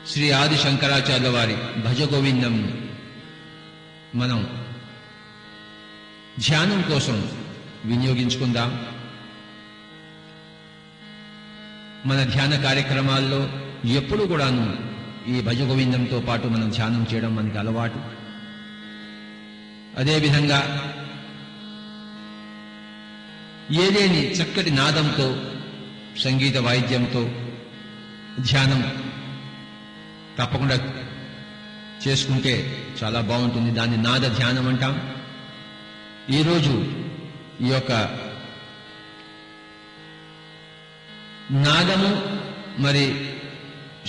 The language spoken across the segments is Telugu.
శ్రీ ఆది శంకరాచార్యుల వారి భజగోవిందం మనం ధ్యానం కోసం వినియోగించుకుందాం. మన ధ్యాన కార్యక్రమాల్లో ఎప్పుడు కూడాను ఈ భజగోవిందంతో పాటు మనం ధ్యానం చేయడం మనకి అలవాటు. అదేవిధంగా ఏదేని చక్కటి నాదంతో సంగీత వాయిద్యంతో ధ్యానం తప్పకుండా చేసుకుంటే చాలా బాగుంటుంది. దాన్ని నాద ధ్యానం అంటాం. ఈరోజు ఈ యొక్క నాదము మరి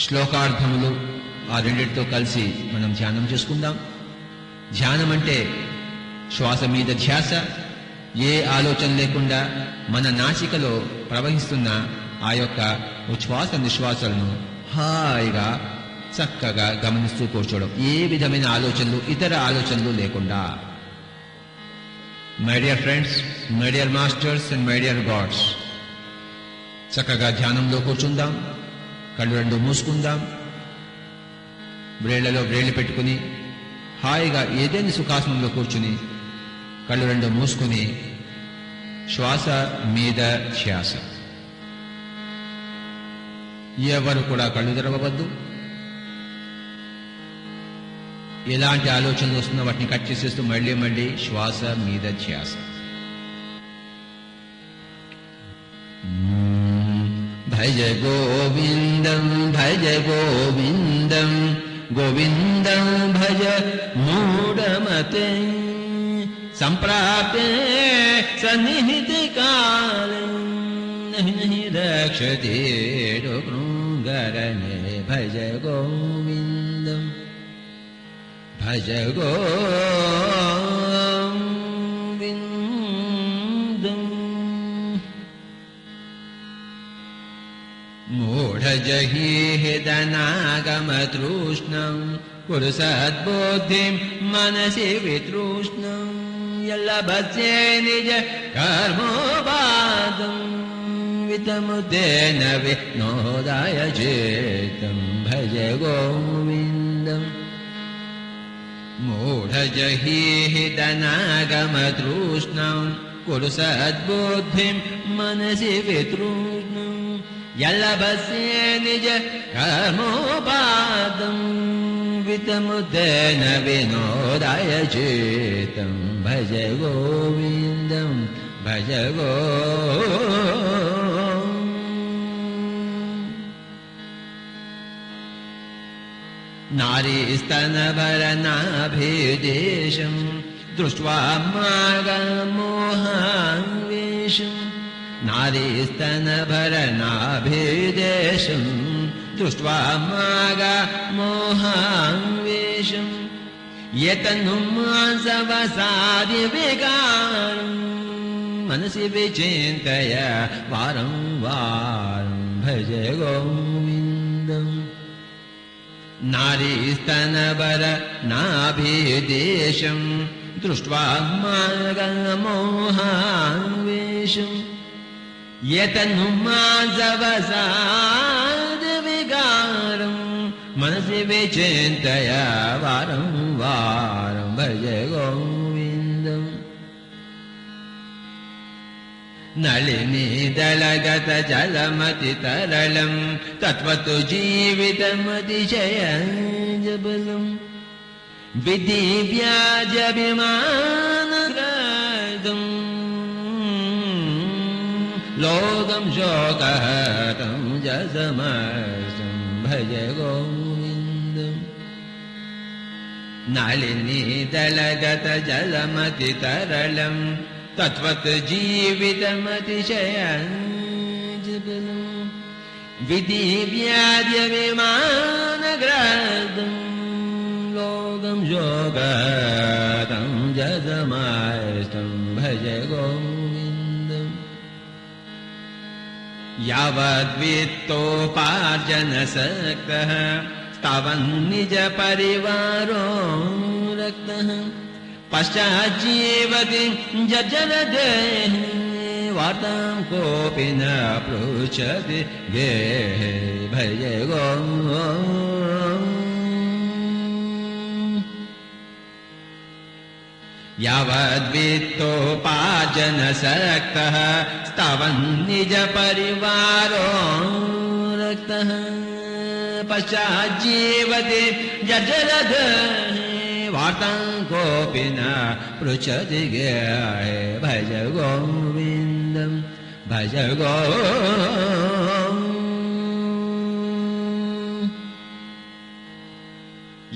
శ్లోకార్థములు ఆ రెండిటితో కలిసి మనం ధ్యానం చేసుకుందాం. ధ్యానం అంటే శ్వాస మీద ధ్యాస, ఏ ఆలోచన లేకుండా మన నాసికలో ప్రవహిస్తున్న ఆ యొక్క ఉచ్ఛ్వాస నిశ్వాసాలను హాయిగా చక్కగా గమనిస్తూ కూర్చోవడం, ఏ విధమైన ఆలోచనలు ఇతర ఆలోచనలు లేకుండా. My dear friends, my dear masters and my dear God's, చక్కగా ధ్యానంలో కూర్చుందాం. కళ్ళు రెండు మూసుకుందాం. బ్రేళ్లలో బ్రేళ్లు పెట్టుకుని హాయిగా ఏదైనా సుఖాసనంలో కూర్చుని కళ్ళు రెండు మూసుకుని శ్వాస మీద ధ్యాస. ఎవరు కూడా కళ్ళు తెరవవద్దు. ఎలాంటి ఆలోచనలు వస్తున్నా వాటిని కట్ చేసేస్తూ మళ్ళీ మళ్ళీ శ్వాస మీద ధ్యాస. భజ గోవిందం భజ గోవిందం గోవిందం భజ మూఢమతే సంప్రాప్తే సన్నిహితే కాలే నహి రక్షతే కృంగరణే భజ గోవిందం భజ గోవిందం. మూఢజహీహిదనాగమతృష్ణం కురు సద్బుద్ధిం మనసి వితృష్ణం యల్లభస్యే నిజ కర్మోపాదం వితముద్దేన వినోదాయ చేతం భజ గోవిందం. మూఢజహీహిదనాగమతృష్ణం కురు సద్బుద్ధిం మనసి వితృష్ణం యల్లభస్యే నిజ కర్మోపాదం వితముద్దేన వినోదాయ చేతం భజ గోవిందం భజ నారీస్తనభరనాభిదేశం దృష్ట్వా మాగమోహావేశం నారీస్తనభరనాభిదేశం దృష్ట్వా మాగమోహావేశం యతను మాసవసాది వికారం మనసి విచింతయ వారం వారం భజ గోవిందం. నారీస్తనభరనాభిదేశం దృష్ట్వా మాగమోహావేశం యతను మాసవసాది వికారం మనసి విచింతయ వారం వారం భజ గోవిందం. నళినీ దళగత జలమతి తరళం తత్వతు జీవితమతిశయజబలం విధి వ్యాజభిమానగ్రదం లోకం శోకహతం జసమసం భజ గోవిందం. నళినీ దళగత జలమతి తరళం తత్వత్ జీవితమతిశయజబలం విధి వ్యాజవిమానగ్రదం లోకం శోకహతం జసమసం భజ గోవిందం. యావద్విత్తోపార్జనసక్తః తావన్నిజ పరివారో రక్తః పశ్చాజ్జీవతి జర్జరదేహే వార్తాం కోపి న పృచ్చతి గేహే భజ గోవిందం. यावद्वित्तोपार्जनसक्तः स्तवन् निजपरिवारो रक्तः पश्चाज्जीवति जजरद वार्तां कोऽपि न पृच्छति भज गोविन्दं भज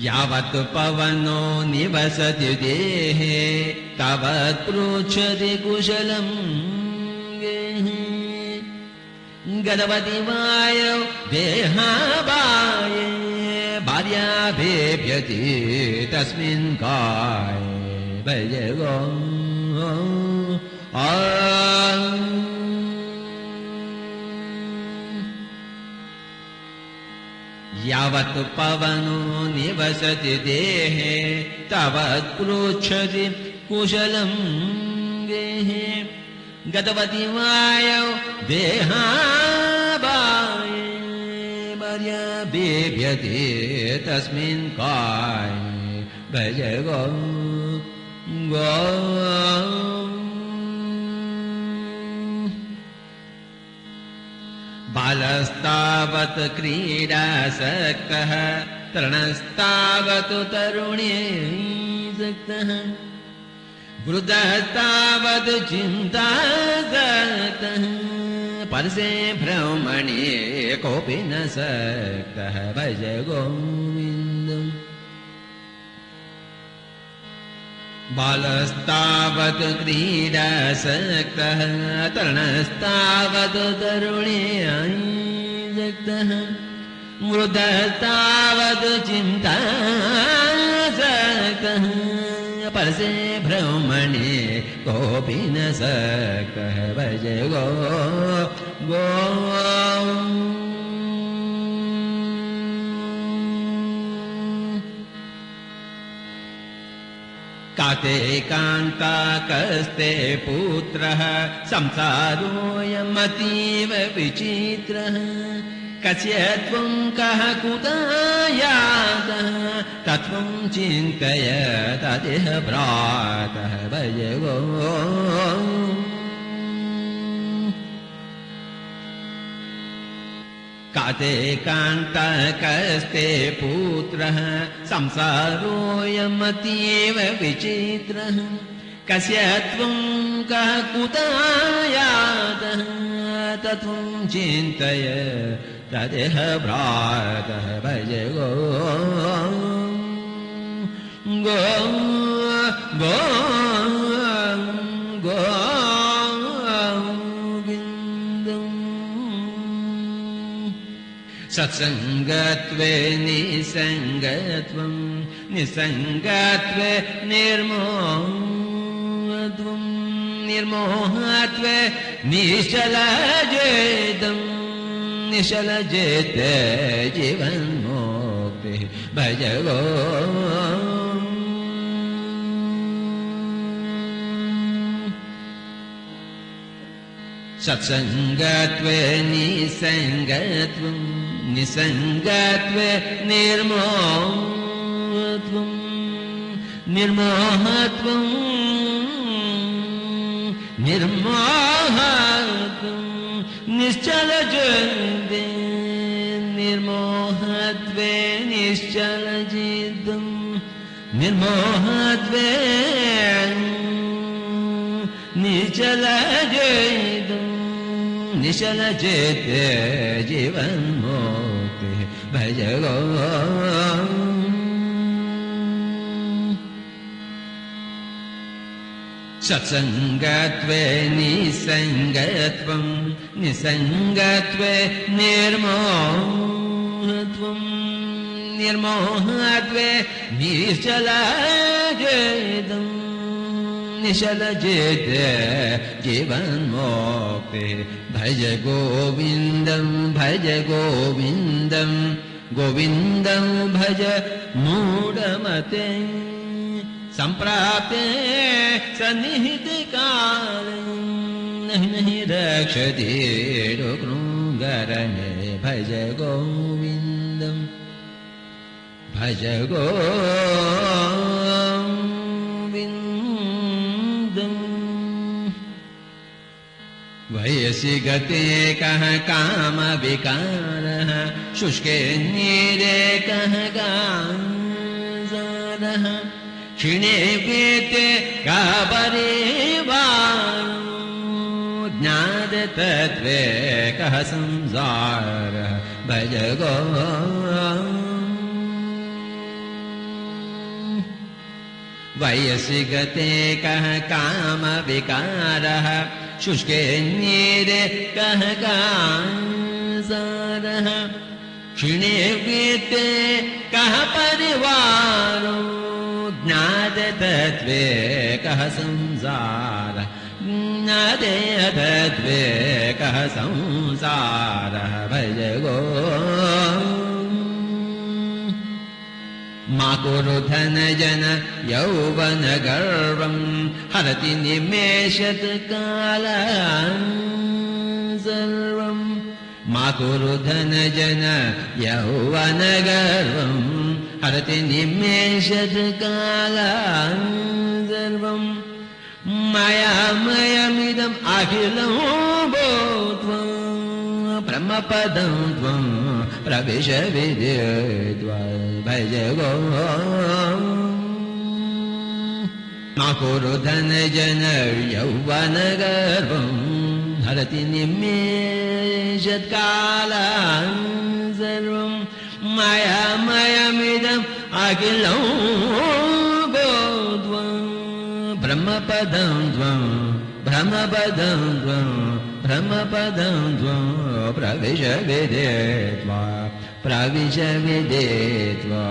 यावत् पवनो निवसति देहे तावत् पृच्छति कुशलम् गतवति वायौ देहावाये भार्याभिभ्यति तस्मिन् काये भज यावत् पवनो निवसति देहे तावत् पृच्छति कुशलं गेहे गतवति वायौ देहावाये भार्याभिभ्यति तस्मिन् काये भज बालस्तावत् क्रीडासक्तः तरणस्तावत् तरुणीसक्तः वृद्धस्तावत् चिन्तासक्तः परसे भ्रमणे कोऽपि न सक्तः भज गोविन्दम् बालस्तावत् क्रीडासक्तः तरणस्तावत् तरुणीसक्तः वृद्धस्तावत् चिन्तासक्तः परसे भ्रमणे कोऽपि न सक्तः भज काते कान्ता कस्ते पुत्रः संसारोऽयमतीव विचित्रः कस्य त्वं कः कुतः यातः तत्त्वं चिन्तय तदिह भ्रातः भज काते कान्ता कस्ते पुत्रः संसारोऽयमतीव विचित्रः कस्य त्वं कः कुतः यातः तत्त्वं चिन्तय तदिह भ्रातः भज सत्सङ्गत्वे निसङ्गत्वं निसङ्गत्वे निर्मोहत्वं निर्मोहत्वे निश्चलजेतं निश्चलजेते जीवन्मुक्तिः भज सत्सङ्गत्वे निसङ्गत्वं निसङ्गत्वे निर्मोहत्वं निर्मोहत्वं निर्मोहत्वं निश्चलजते निर्मोहत्वे निश्चलजितं निर्मोहत्वे निश्चलजितं निश्चलजेते जीवन्मुक्तिः भज सत्सङ्गत्वे निसङ्गत्वं निसङ्गत्वे निर्मोहत्वं निर्मोहत्वे निश्चलजेतं निश्चलजेते जीवन्मुक्तिः भज गोविन्दं भज गोविन्दं गोविन्दं भज मूढमते सम्प्राप्ते सन्निहितकाले नहि रक्षति रुग्णुगरणे भज गोविन्दं भज गोविन्दम् वयसि गते कः कामविकारः शुष्के नीरे कः गांसारः क्षीणे पीते कः परिवारो ज्ञाततत्त्वे कः संसारः भज गो वयसि गते कः कामविकारः शुष्के नीरे कः गांसारः क्षीणे पीते कः परिवारो ज्ञाततत्त्वे कः संसारः ज्ञाततत्त्वे कः संसारः भज गो मा कुरु धनजन यौवन गर्वम् हरति निमेषत् कालान् सर्वम् मा कुरु धनजन यौवन गर्वम् हरति निमेषत् कालान् सर्वम् मायामयमिदम् अखिलं भूत्वा ब्रह्मपदं त्वं प्रविश विदित्वा भज गो मा कुरु धनजन यौवन गर्वम् हरति निमेषत् कालान् सर्वम् मायामयमिदम् अखिलं भूत्वा ब्रह्मपदं त्वं ब्रह्मपदं त्वं ब्रह्मपदं त्वं प्रविश विदित्वा प्रविश विदित्वा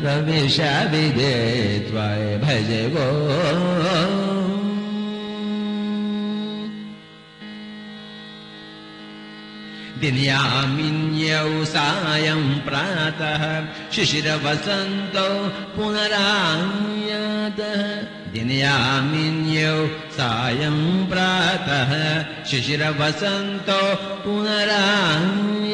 प्रविश विदित्वा भज गो दिनयामिन्यौ सायं प्रातः शिशिरवसन्तौ पुनरायातः दिनयामिन्यौ सायं प्रातः शिशिरवसन्तौ पुनरायातः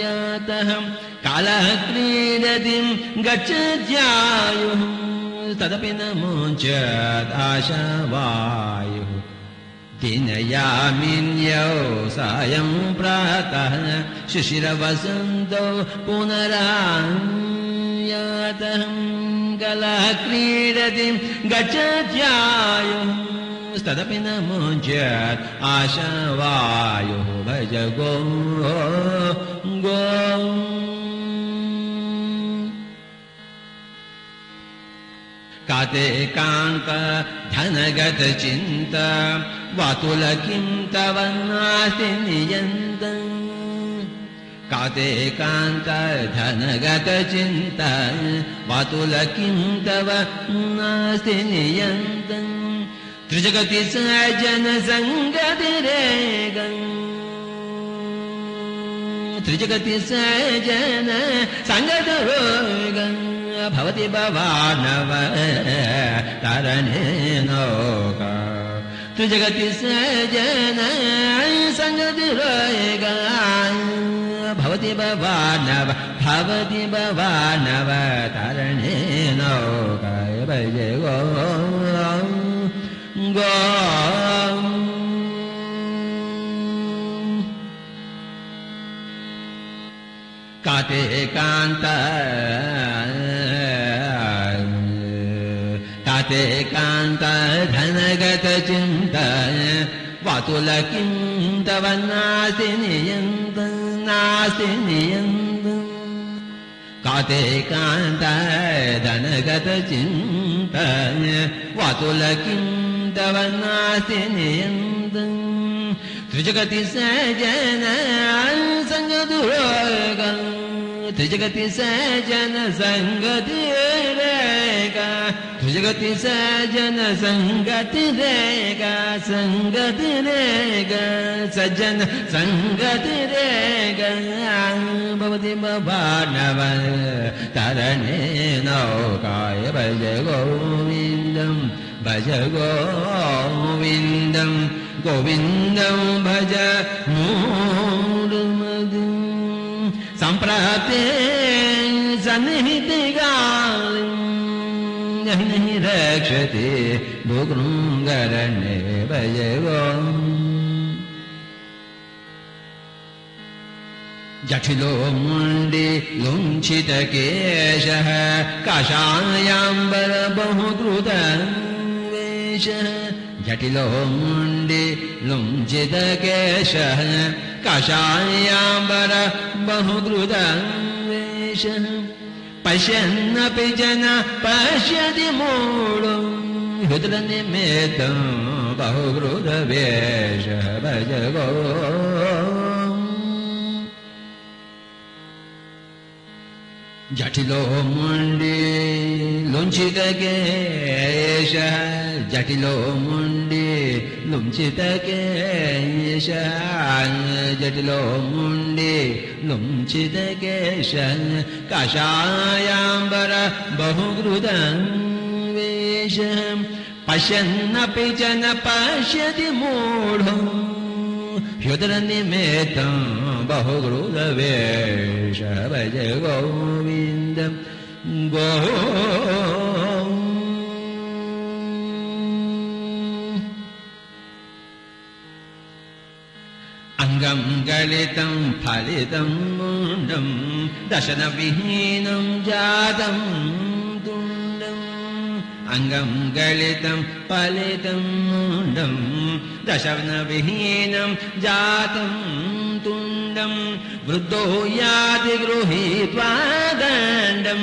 कालः क्रीडतिं गच्छत्यायुः तदपि न मुञ्चत् आशावायुः दिनयामिन्यौ सायं प्रातः शिशिरवसन्तौ पुनरायातः कालः क्रीडतिं गच्छत्यायुः तदपि न मुञ्चत् आशावायुः भज गो गो काते कान्त धनगत चिन्ता वातुल किं तव नास्ति नियन्तम् काते कान्त धनगत चिन्ता वातुल किं तव नास्ति नियन्तम् त्रिजगति सज्जन संगतिरेगम् त्रिजगति सज्जन संगतिरेगम् भवति भवानव तरणे नौका त्रिजगति सज्जन संगतिरेगा भवति भवानव तरणे नौका भज गो गो काते कान्त धनगत चिन्ता वातुल किं तव नास्ति नियन्तम् काते कान्त धनगत चिन्ता वातुल किं तव नास्ति नियन्तम् त्रिजगति सज्जन संगतिरेगा त्रिजगति सज्जन संगतिरेगा त्रिजगति सज्जन संगतिरेगा सज्जन संगतिरेगा भवति भवानव तरणे नौकाय भज गोविन्दम् भज गोविन्दम् गोविन्दं भज मूढमदिं सम्प्राप्ते सन्निहितकालं नहि रक्षते भुगृङ्गरण्ये भज गो जठिलो मुण्डे लुञ्छितकेशः काषायाम्बर बहुकृतवेषः जटिलो मुण्डे लुञ्छितकेशः काषायाम्बर बहुकृतवेषः पश्यन्नपि जन पश्यति मूढो हृदयनिमित्तं बहुकृतवेषः भज गो जटिलो मुण्डे लुञ्छितकेशः जटिलो मुण्डे लुञ्छितकेशः जटिलो मुण्डे लुञ्छितकेशः काषायाम्बर बहुकृतवेषः पश्यन्नपि च न पश्यति मूढो ह्युदरनिमित्तं बहुकृतवेषः भज गोविन्द गो अङ्गं गलितं फलितं मुण्डं दशनविहीनं जातं तुण्डम् अङ्गं गलितं फलितं मुण्डं दशनविहीनं जातं तुण्डम् वृद्धो याति गृहीत्वा दण्डं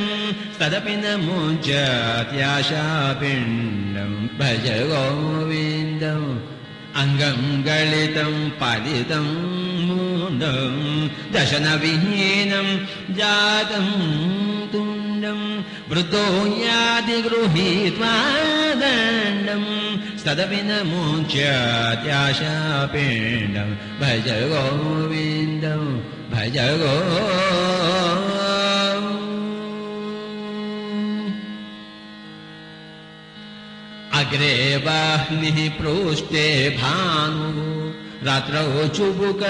तदपि न मुञ्चत्याशापिण्डं भज गोविन्दम् अङ्गं गलितं फलितं मुण्डं दशनविहीनं जातं तुण्डं वृद्धो याति गृहीत्वा दण्डं तदपि न मुञ्चत्याशापिण्डं भज गोविन्दं भज गो अग्रे वाह्निः पृष्ठे भानुः रात्रौ चुबुकसमर्चितजानुः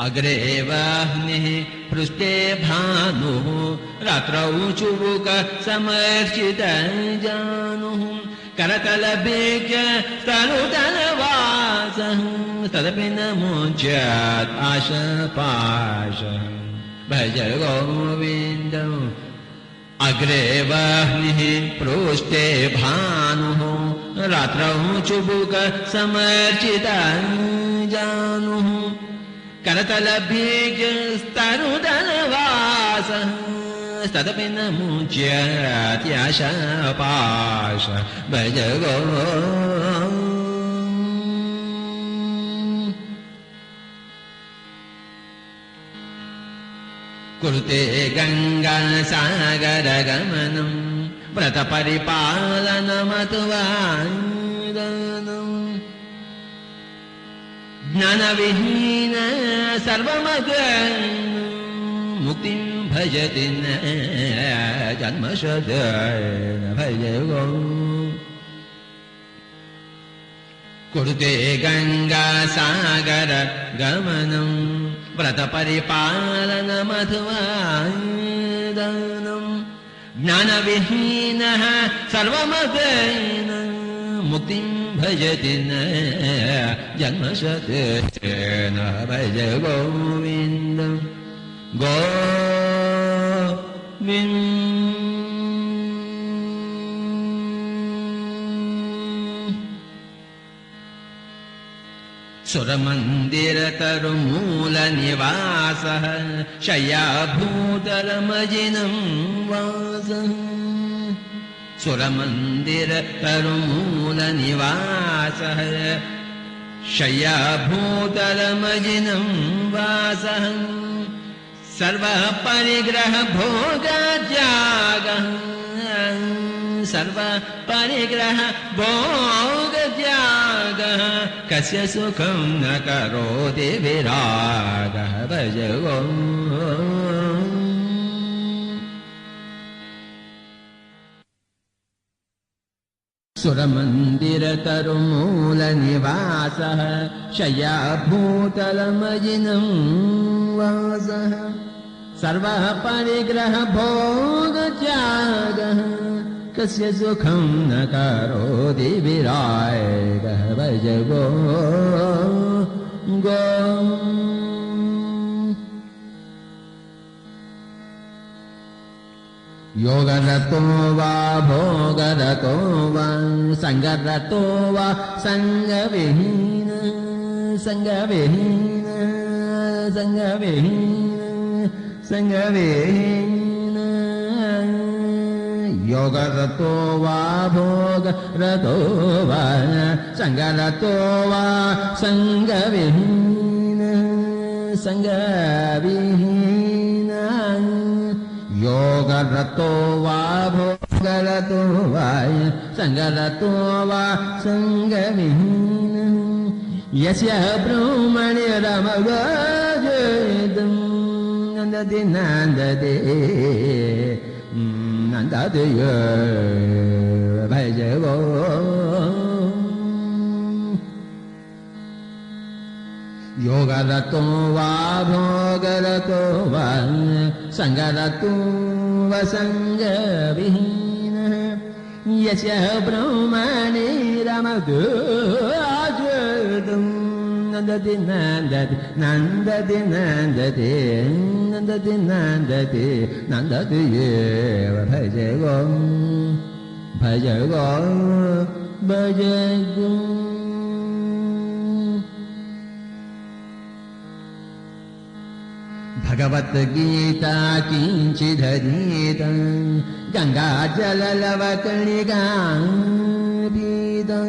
अग्रे वाह्निः पृष्ठे भानुः रात्रौ चुबुकसमर्चितजानुः करतलभिज्य तरुतलवासः तदपि न मुञ्चत् आशपाशः भज गोविन्दम् अग्रे वाह्निः पृष्ठे भानुः रात्रौ चुबुकसमर्चितजानुः करतलभिज्यस्तरुदलवासः तदपि न मुञ्चत्याशापाशः भज गो कुरुते गङ्गासागरगमनं व्रतपरिपालनमतुवादनम् ज्ञानविहीन सर्वमगन् मुक्तिं भजति न जन्मशतेन भज गो कुरुते गङ्गासागरगमनं व्रतपरिपालनमथवादनम् ज्ञानविहीनः सर्वमतेन मुक्तिं भजति न जन्मशतेन भज गोविन्दं गोविन्दम् सुरमन्दिरतरुमूलनिवासः शय्याभूतलमजिनं वासः सुरमन्दिरतरुमूलनिवासः शय्याभूतलमजिनं वासः सर्वपरिग्रहभोगत्यागः सर्वपरिग्रहभोगत्यागः कस्य सुखं न करोति विरागः भज गो सुरमन्दिरतरुमूलनिवासः शय्याभूतलमजिनं वासः सर्वपरिग्रहभोगत्यागः कस्य सुखं न करोति विरागः भज गो योगरतो वा भोगरतो वा संगरतो वा संगविहीन संगविहीन संगविहीन संगविहीन योगरतो वा भोगरतो वा संगरतो वा संगविहीन संगविहीन योगरतो वा भोगरतो वा संगरतो वा संगविहीन यस्य ब्रह्मण्यरमगजयदं नन्दति नन्दते नन्दते भजगो योगरतो वा भोगरतो वा संगरतो वा संगविहीनः यस्य ब्रह्मणि रमगजयदं नन्दति नन्दति नन्दति नन्दति नन्दति नन्दति नन्दति एव भजगो भजगो भजगो भगवद्गीता किञ्चिदधीता गङ्गाजललवकणिकापीता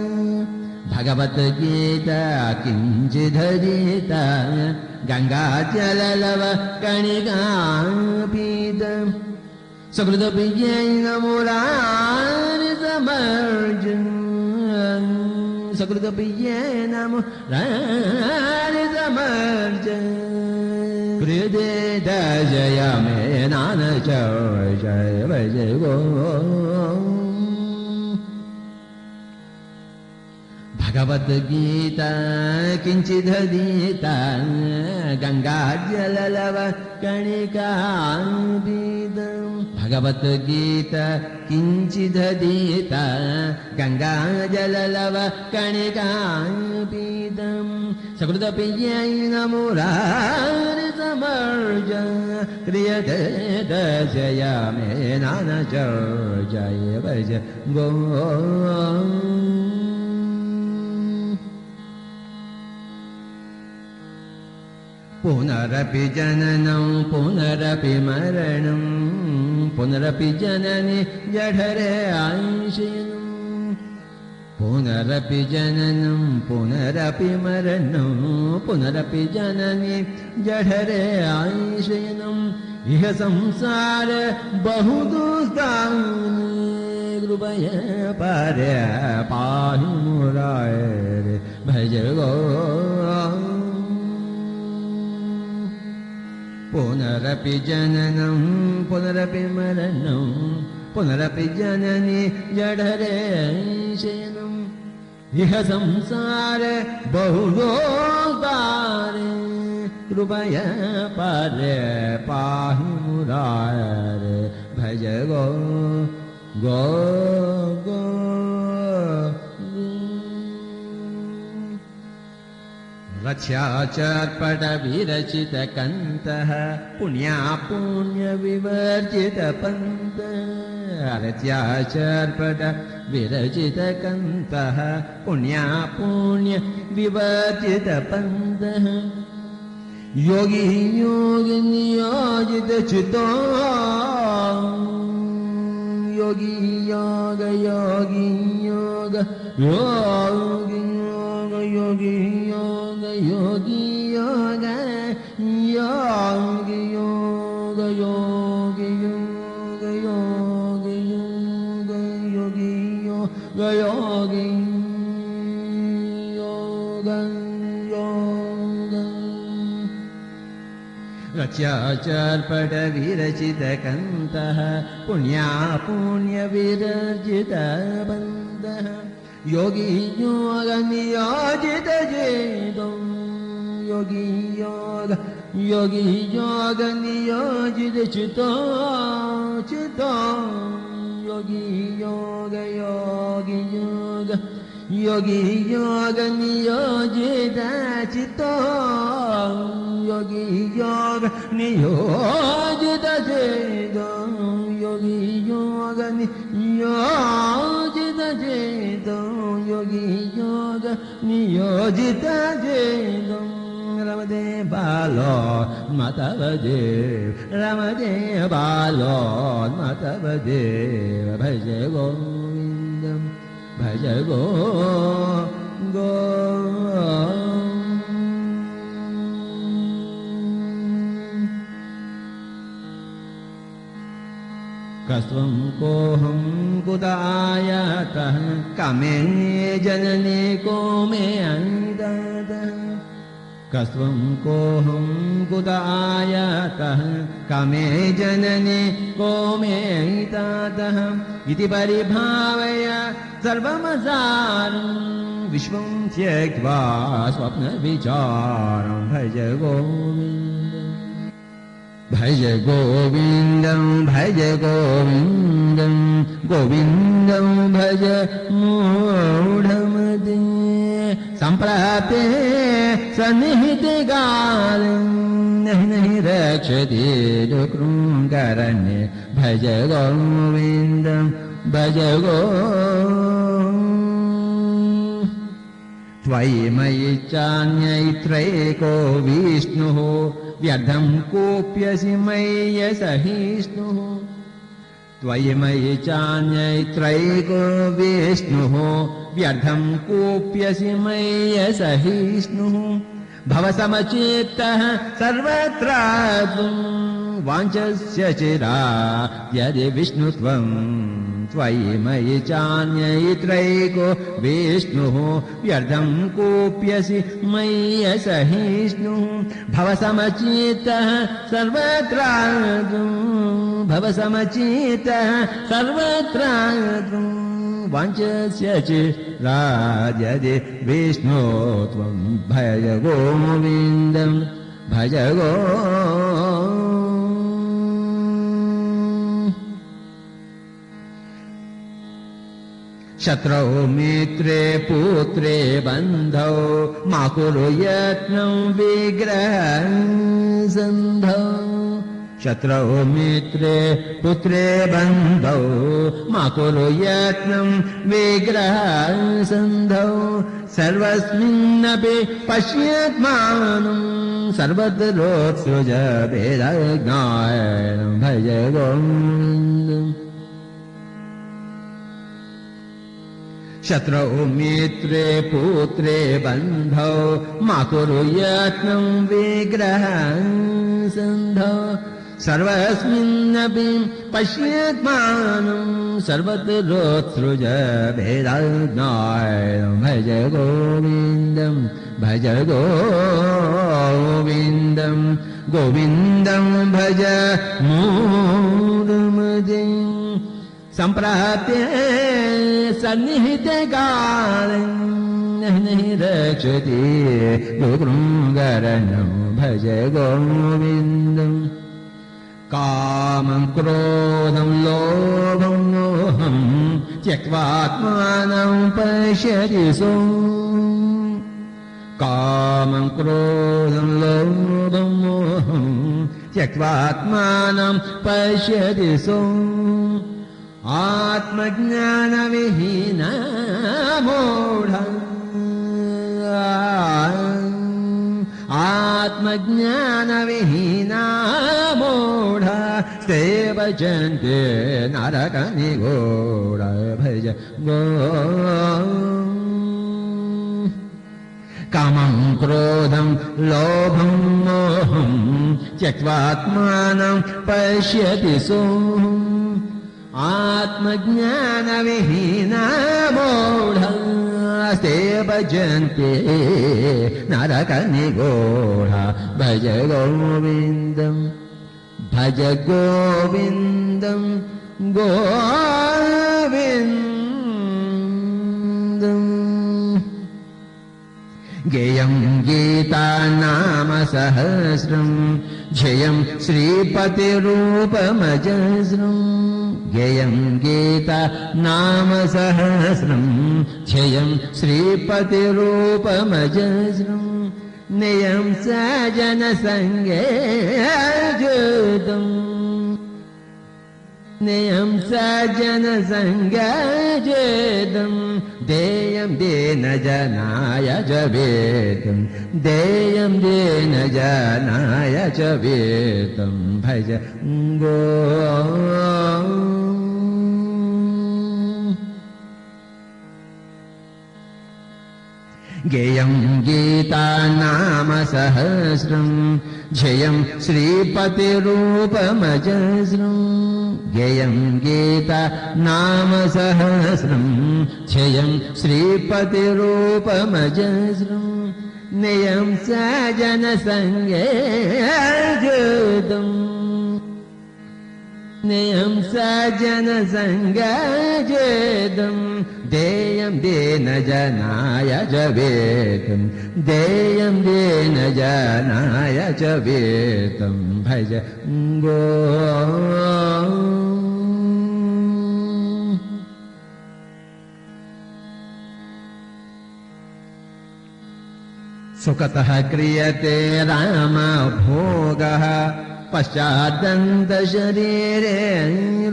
भगवद्गीता किञ्चिदधीता गङ्गाजललवकणिकापीता सकृदप्रियेण मुरारिसमर्जन सकृदप्रियेण मुरारिसमर्जन कृते दजय मे नान जय भजय गो भगवद्गीता किञ्चिदधीता गङ्गाजललवकणिकापीता भगवद्गीता किञ्चिदधीता गङ्गाजललवकणिकापीता सकृदप्रियेण मुरारिसमर्जन क्रियते दशय मे नान जय भज गो पुनरपि जननं पुनरपि मरणं पुनरपि जननि जठरे आयुषीनं पुनरपि जननं पुनरपि मरणं पुनरपि जननि जठरे आयुषीनं इह संसार बहु दुस्तानि कृपया पार्य पाहि मुरारे भज गो पुनरपि जननं पुनरपि मरणं पुनरपि जननि जठरे शयनम् इह संसार बहुलोकारे कृपया पार्य पाहि मुरारे भज गो गो गो रथ्याचर्पटविरचितकन्तः पुण्यापुण्यविवर्जितपन्तः रथ्याचर्पटविरचितकन्तः पुण्यापुण्यविवर्जितपन्तः योगी योगिनियोजितचितो योगी योग योगी योग योगी योगी योग योगी योग योगी योग योगी योग योगी योग योगी योग योगी योग योग रथ्याचर्पटविरचितकन्तः पुण्यापुण्यविरचितबन्धः योगी योगनियोजितचेतो योगी योग योगी योगनियोजितचितो चितो योगी योग योगी योग yogi yoga niyojita chitta yogi yoga niyojita chitta yogi yoga niyojita chitta yogi yoga niyojita chitta Ramadev Balo Matavadev Ramadev Balo Matavadev Bhaja Govindam Bhaja Kasvam koham kudayatah kame janane kome andatah Kasvam koham kudayatah kame janane kome andatah iti paribhavaya sarvamasaram vishvam tyaktva swapna vicharam bhaja govindam Bhaja Govindam, Bhaja Govindam, Govindam Bhaja Mudhamade Samprate Sanihite Galam Nahi Rakshati Dukrungarane Bhaja Govindam, Bhaja Govindam Tvayi Mayi Chanyaitreko Vishnuho Vyardham kopyasi maya sahisnuho Tvayi mayi chanyaitraiko vishnuho Vyardham kopyasi maya sahisnuho Bhavasamachitaha sarvatradvam Vanchasya chira yadi vishnutvam Tvayi mayi chanyaitraiko vishnuho Vyardham kopyasi maya sahisnuho Bhavasamachitaha sarvatradvam Bhavasamachitaha sarvatradvam Vanchasya chira yadi vishnutvam Bhaja Govindam Bhaja Shatrau mitre putre bandhau Makuru yatnam vigrahan sandhau Shatrau mitre putre bandhau Makuru yatnam vigrahan sandhau Sarvasminnapi pashyatmanam Sarvadrotsruja vedagnayanam Bhaja Govindam Shatrau mitre putre bandhau Makuru yatnam vigrahan sandhau Sarvasminnapi pashyatmanam Sarvadrotsruja vedagnayanam Bhaja Govindam Bhaja Govindam Govindam Bhaja Mudhamade Samprate Sanihite Galam Nahi Rakshati Dukrungaranam Bhaja Govindam Kamam Krodham Lobham Moham Tyaktvatmanam Pashyati Som Kamam Krodham Lobham Moham Tyaktvatmanam Pashyati Som Atmajnana Vihina Modha Atmajnana Vihina Modha Stevajante Narakani Goda Bhaja Kamam Krodham Lobham Moham Tyaktvatmanam Pashyati Som Atmajnana Vihina Modha Ste bhajante Narakani Goda Bhaja Govindam Bhaja Govindam Govindam गेयं Gita नाम सहस्रं ध्येयं श्रीपतिरूपमजस्रं गेयं गीता नाम सहस्रं ध्येयं श्रीपतिरूपमजस्रं नियं सजनसङ्गे जुतम् नियं सजनसङ्गजेदं देयं दीनजनाय च वेदं देयं दीनजनाय च वेदं भज गो गेयं गीता नाम सहस्रं ध्येयं श्रीपतिरूपमजस्रं गेयं गीता नाम सहस्रं ध्येयं श्रीपतिरूपमजस्रं नियं सजनसङ्गे जुतम् नियं सजनसङ्गजेदं देयं दीनजनाय च वेदं देयं दीनजनाय च वेदं भज गो सुखतः क्रियते रामभोगः पश्चादन्तशरीरे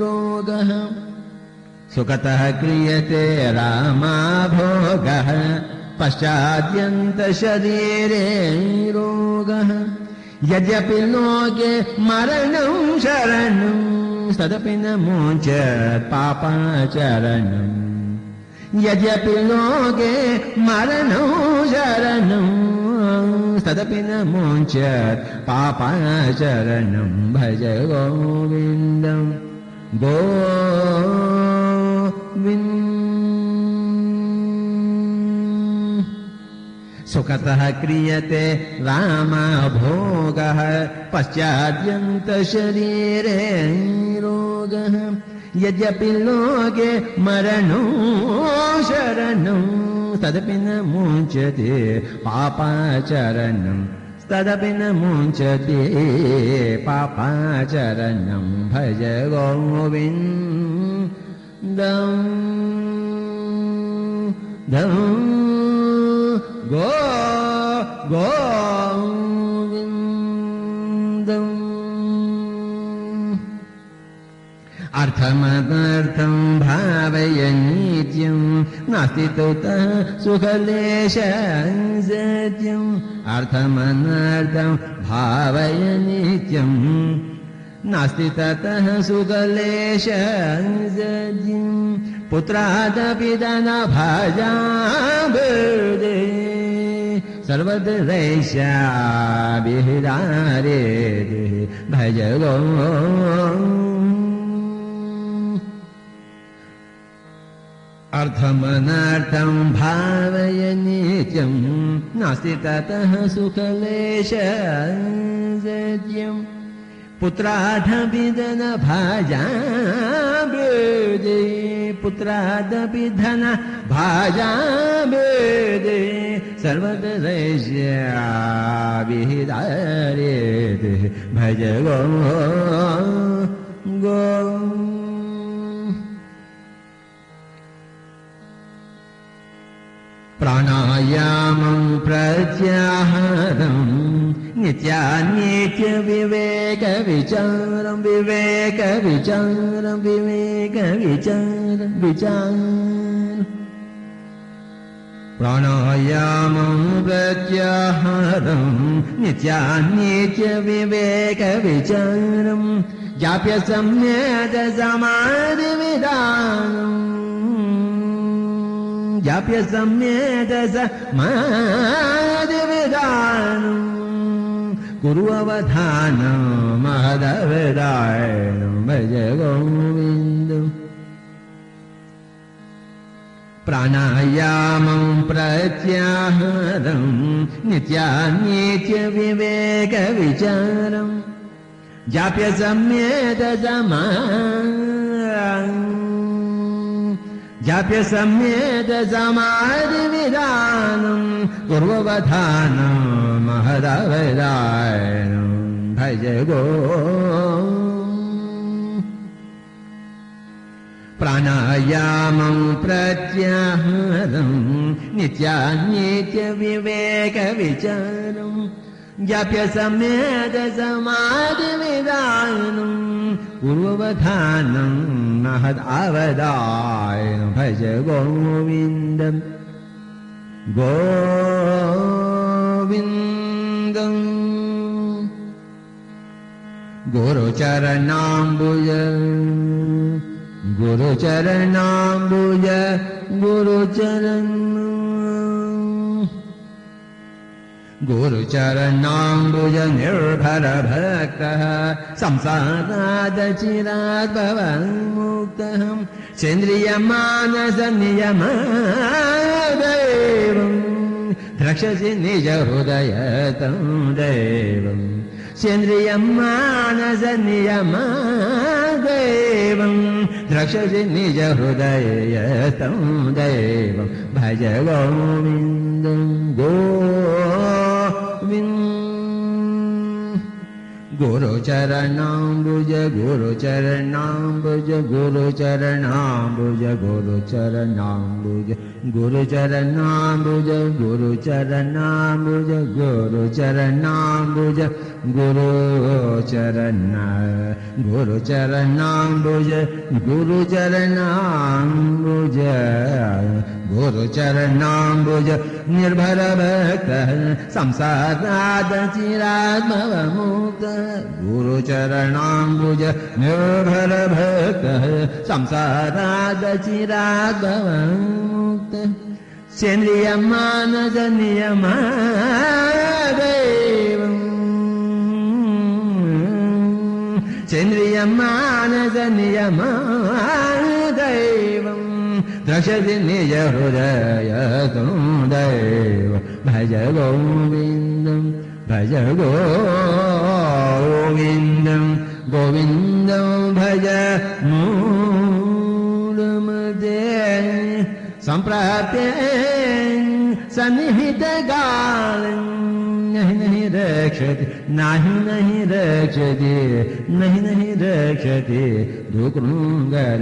रोगः सुखतः क्रियते रामभोगः पश्चाद्यन्तशरीरे रोगः यद्यपि लोके मरणं शरणं तदपि न मोचत् पापाचरणम् यद्यपि लोके मरणं शरणं तदपि न मोचत् पापाचरणं भज गोविन्दं गोविन्दम् सुखतः क्रियते रामभोगः पश्चाद्यन्तशरीरे रोगः यद्यपि लोके मरणं शरणं तदपि न मुञ्चते पापाचरणं तदपि न मुञ्चते पापाचरणं भज गोविन्दं दं गोविन्दम् अर्थमदर्थं भावय नित्यं नास्ति ततः सुखलेशं सत्यम् अर्थमनर्थं भावय नित्यं नास्ति ततः सुखलेशं सत्यम् पुत्रादपि धनभाजाभिर्दे सर्वद्रैष्याभिरारे भज गो अर्थमनर्थं भावय नित्यं नास्ति ततः सुखलेशं सत्यम् पुत्रादपि धनभाजाभिर्दे पुत्रादपि धनभाजाभिर्दे सर्वद्रैष्याभिरारे भज गो गो प्राणायामं प्रत्याहारं नित्यानित्यविवेकविचारं विवेकविचारं विवेकविचारं विचारं प्राणायामं प्रत्याहारं नित्यानित्यविवेकविचारं जाप्य सम्यक् समाधिविधानम् जाप्य सम्यक् समाधिविधानम् कुरु अवधानं महदवदायनं भज गोविन्दम् प्राणायामं प्रत्याहारं नित्यानित्यविवेकविचारं जाप्य सम्यक् जाप्य सम्येत समाधिविधानं पूर्ववधानं महदवदायनं भज गो प्राणायामं प्रत्याहारं नित्यानित्यविवेकविचारं जाप्य सम्येत समाधिविधानं पूर्ववधानं महदावदायनं भज गोविन्दं गोविन्दं गुरुचरणाम्बुज गुरुचरणाम्बुज गुरुचरण गुरुचरणाम्बुज निर्भर भक्तः संसारादचिरात् भवन्मुक्तः सेन्द्रियमानसनियमदेवं द्रक्ष्यसि निज हृदयतं देवम् सेन्द्रियमानसनियमदेवं द्रक्ष्यसि निज हृदयतं देवं भज गोविन्दं गुरुचरणाम्बुज गुरुचरणाम्बुज गुरुचरणाम्बुज गुरुचरणाम्बुज गुरुचरणाम्बुज गुरुचरणाम्बुज गुरुचरणाम्बुज गुरुचरण गुरुचरणाम्बुज गुरुचरणाम्बुज गुरुचरणाम्बुज निर्भर भक्तः संसारादचिरात् भवमुक्तः गुरुचरणाम्बुज निर्भर भक्तः संसारादचिरात् भवमुक्तः सेन्द्रियमानसनियमदेवं सेन्द्रियमानसनियमदेवं द्रक्ष्यसि निज हृदयतं देव भज गोविन्दं भज गोविन्दं गोविन्दं भज मूलमध्ये सम्प्राप्य सन्निहितकालं नहि रक्षति नहि रक्षति नहि रक्षति दुकृङ्गर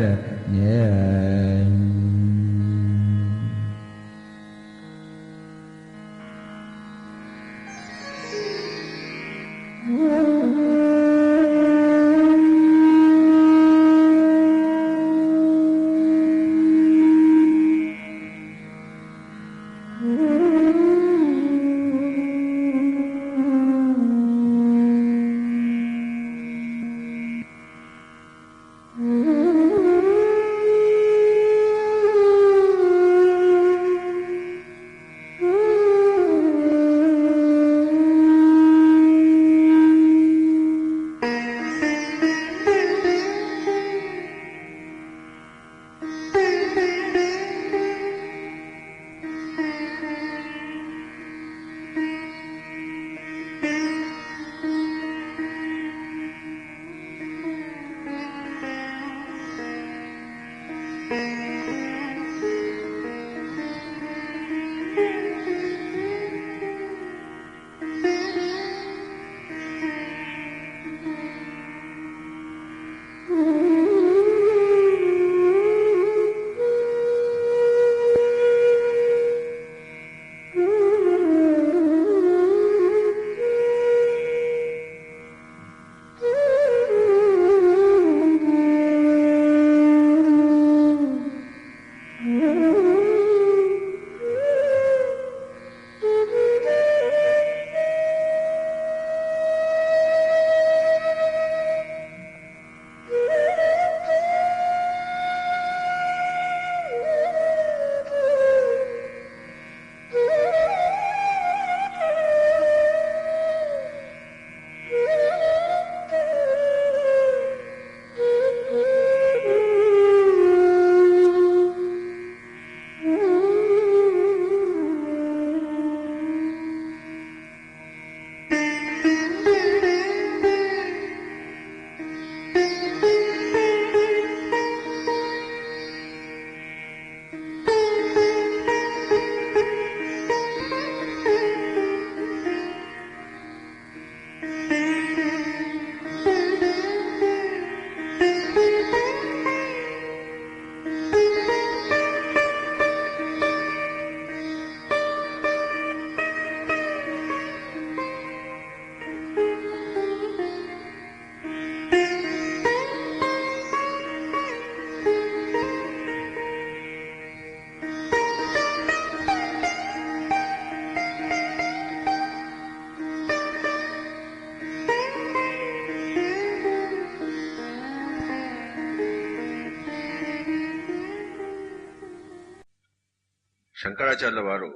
శంకరాచార్యుల వారు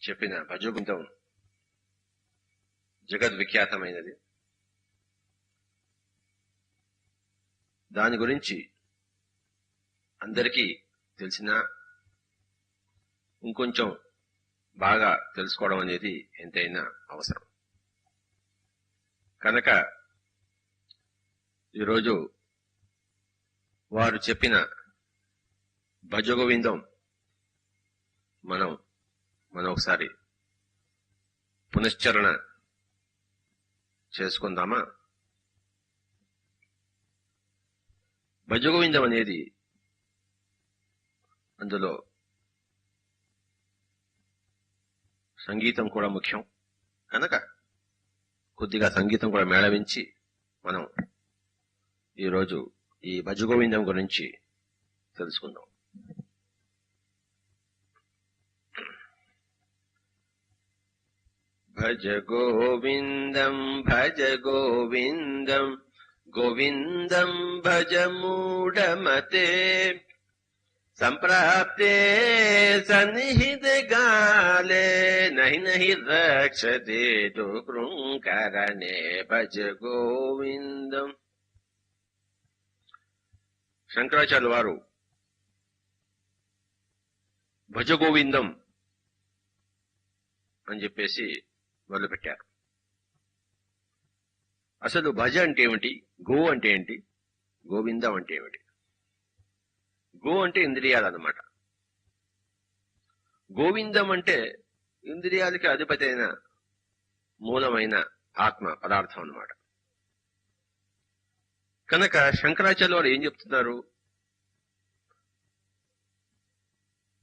చెప్పిన భజగోవిందం జగద్విఖ్యాతమైనది. దాని గురించి అందరికీ తెలిసినా ఇంకొంచెం బాగా తెలుసుకోవడం అనేది ఎంతైనా అవసరం. కనుక ఈరోజు వారు చెప్పిన భజగోవిందం మనం ఒకసారి పునశ్చరణ చేసుకుందామా? భజగోవిందం అనేది అందులో సంగీతం కూడా ముఖ్యం కనుక కొద్దిగా సంగీతం కూడా మేళవించి మనం ఈరోజు ఈ భజగోవిందం గురించి తెలుసుకుందాం. భజ గోవిందం భజ గోవిందం గోవిందం భజ మూఢమతే సంప్రాప్తే సన్నిహిత గాలే నహి నహి రక్షతే దుఃఖకరణే భజ గోవిందం. శంకరాచార్యుల వారు భజ గోవిందం అని చెప్పేసి మొదలుపెట్టారు. అసలు భజ అంటే ఏమిటి, గో అంటే ఏంటి, గోవిందం అంటే ఏమిటి? గో అంటే ఇంద్రియాలన్నమాట. గోవిందం అంటే ఇంద్రియాలకి అధిపతి అయిన మూలమైన ఆత్మ పదార్థం అన్నమాట. కనుక శంకరాచార్యుల వారు ఏం చెప్తున్నారు?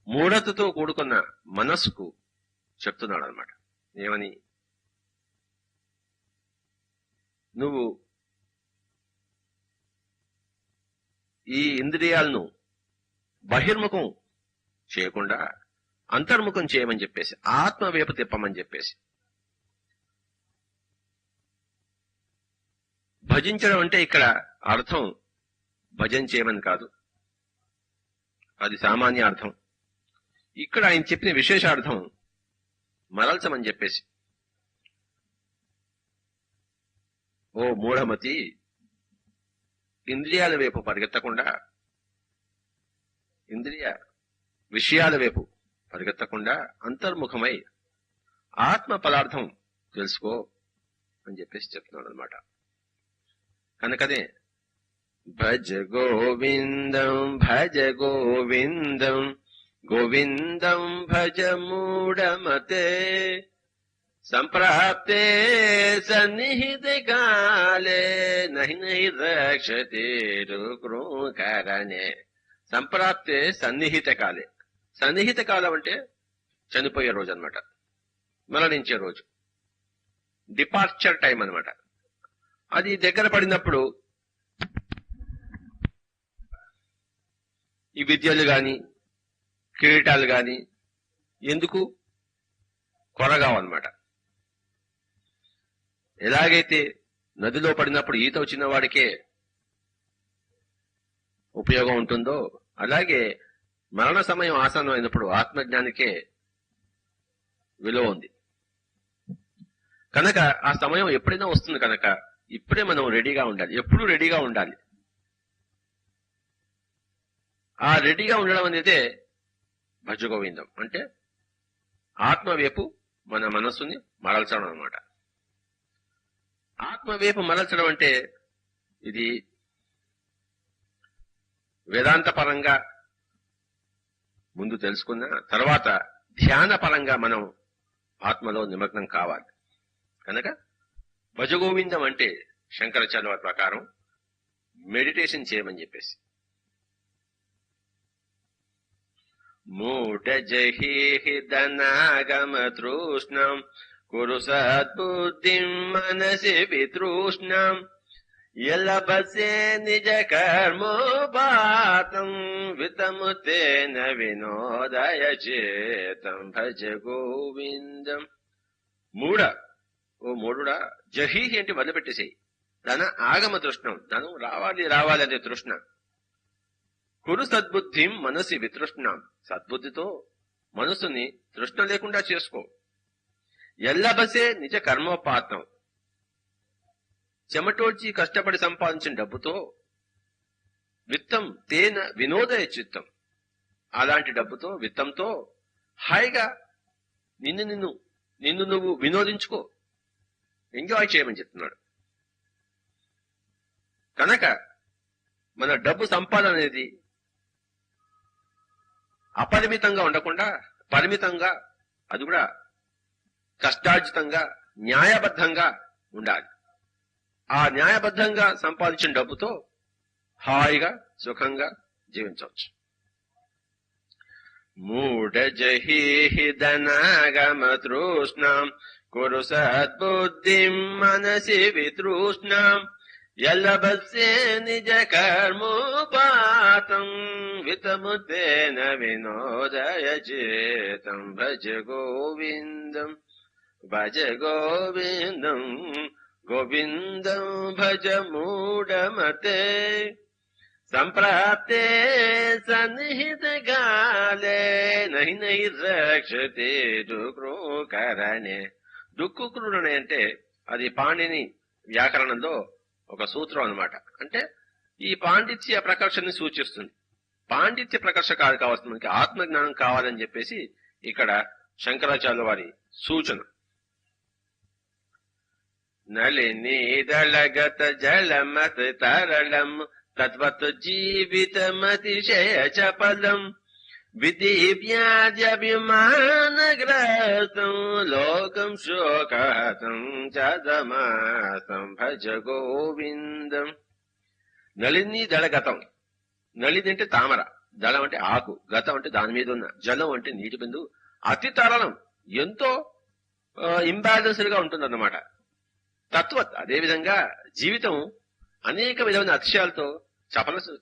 మూఢతతో కూడుకున్న మనస్సుకు చెప్తున్నాడు అనమాట. ఏమని? నువ్వు ఈ ఇంద్రియాలను బహిర్ముఖం చేయకుండా అంతర్ముఖం చేయమని చెప్పేసి, ఆత్మ వైపు తిప్పమని చెప్పేసి. భజించడం అంటే ఇక్కడ అర్థం భజన చేయమని కాదు, అది సామాన్య అర్థం. ఇక్కడ ఆయన చెప్పిన విశేషార్థం మరల్చమని చెప్పేసి. ఓ మూఢమతి, ఇంద్రియాల వైపు పరిగెత్తకుండా, ఇంద్రియ విషయాల వైపు పరిగెత్తకుండా అంతర్ముఖమై ఆత్మ పదార్థం తెలుసుకో అని చెప్పేసి చెప్తున్నాడు అనమాట. కనుకనే భజ గోవిందం భజ గోవిందం గోవిందం భజ మూఢమతే సంప్రాప్తే సన్నిహిత కాలే నహి నహి రక్షతే దుఃఖకరణే. సంప్రాప్తే సన్నిహిత కాలే. సన్నిహిత కాలం అంటే చనిపోయే రోజు అనమాట, మరణించే రోజు, డిపార్చర్ టైం అనమాట. అది దగ్గర పడినప్పుడు ఈ విద్యలు గాని కిరీటాలు గాని ఎందుకు కొరగావన్నమాట. ఎలాగైతే నదిలో పడినప్పుడు ఈత వచ్చిన వాడికే ఉపయోగం ఉంటుందో, అలాగే మరణ సమయం ఆసన్నమైనప్పుడు ఆత్మజ్ఞానికే విలువ ఉంది. కనుక ఆ సమయం ఎప్పుడైనా వస్తుంది కనుక ఇప్పుడే మనం రెడీగా ఉండాలి, ఎప్పుడూ రెడీగా ఉండాలి. ఆ రెడీగా ఉండడం అనేదే భజగోవిందం. అంటే ఆత్మవైపు మన మనస్సుని మరల్చడం అన్నమాట. ఆత్మవైపు మరల్చడం అంటే ఇది వేదాంత పరంగా ముందు తెలుసుకున్న తర్వాత ధ్యాన పరంగా మనం ఆత్మలో నిమగ్నం కావాలి. కనుక భజగోవిందం అంటే శంకరాచార్యుల ప్రకారం మెడిటేషన్ చేయమని చెప్పేసి. మూఢ జహి ధనాగమ తృష్ణం కురు సద్బుద్ధిం మనసి వితృష్ణం యలభసే నిజ కర్మోపాతం వితముతేన వినోదయ చేతం భజ గోవిందం. మూఢ, ఓ మూఢుడా, జహీ అంటే వదిలిపెట్టేసేయి. ధన ఆగమ తృష్ణం, ధనం రావాలి రావాలి అనే తృష్ణ. కురు సద్బుద్ధిం మనసి వితృష్ణం. సద్బుద్ధితో మనసుని తృష్ణ లేకుండా చేసుకో. ఎల్లబసే నిజ కర్మోపాతం. చెమటోడ్చి కష్టపడి సంపాదించిన డబ్బుతో విత్తం తేన వినోదయ చిత్తం. అలాంటి డబ్బుతో విత్తంతో హాయిగా నిన్ను నువ్వు వినోదించుకో, ఎంజాయ్ చేయమని చెప్తున్నాడు. కనుక మన డబ్బు సంపాదన అనేది అపరిమితంగా ఉండకుండా పరిమితంగా, అది కూడా కష్టార్జితంగా న్యాయబద్ధంగా ఉండాలి. ఆ న్యాయబద్ధంగా సంపాదించిన డబ్బుతో హాయిగా సుఖంగా జీవించవచ్చు. మూఢజహీహి ధనాగమ తృష్ణాం కురు సద్బుద్ధిం మనసి వితృష్ణాం. ఎల్లబస్సే నిజ కర్మోపాతం వితముతేన వినోదయ చేతం. భజ గోవిందం భజ గోవిందం గోవిందం భజ మూఢమతే. సంప్రాప్తే సన్నిహిత గాలే నహి నహి రక్షతే దుఃఖకరణే. దుఃఖకరుణే అంటే అది పాణిని వ్యాకరణంలో ఒక సూత్రం అన్నమాట. అంటే ఈ పాండిత్య ప్రకర్షని సూచిస్తుంది. పాండిత్య ప్రకర్ష కాదు కావాల్సింది, మనకి ఆత్మజ్ఞానం కావాలని చెప్పేసి ఇక్కడ శంకరాచార్యుల వారి సూచన. నళిని దళగత జలమత తరళం తద్వత్ జీవితమతిశయ చపలం. విధి వ్యాజభిమానగ్రస్తం లోకం శోకహతం చదమాసం. భజ గోవిందం. నళిని దళగతం. నళిని అంటే తామర, దళం అంటే ఆకు, గతం అంటే దాని మీద ఉన్న, జలం అంటే నీటి బిందువు. అతి తరళం, ఎంతో ఇంబ్యాలెన్స్డ్ గా ఉంటుందన్నమాట. తత్వత్ అదేవిధంగా జీవితం అనేక విధమైన అతిశయాలతో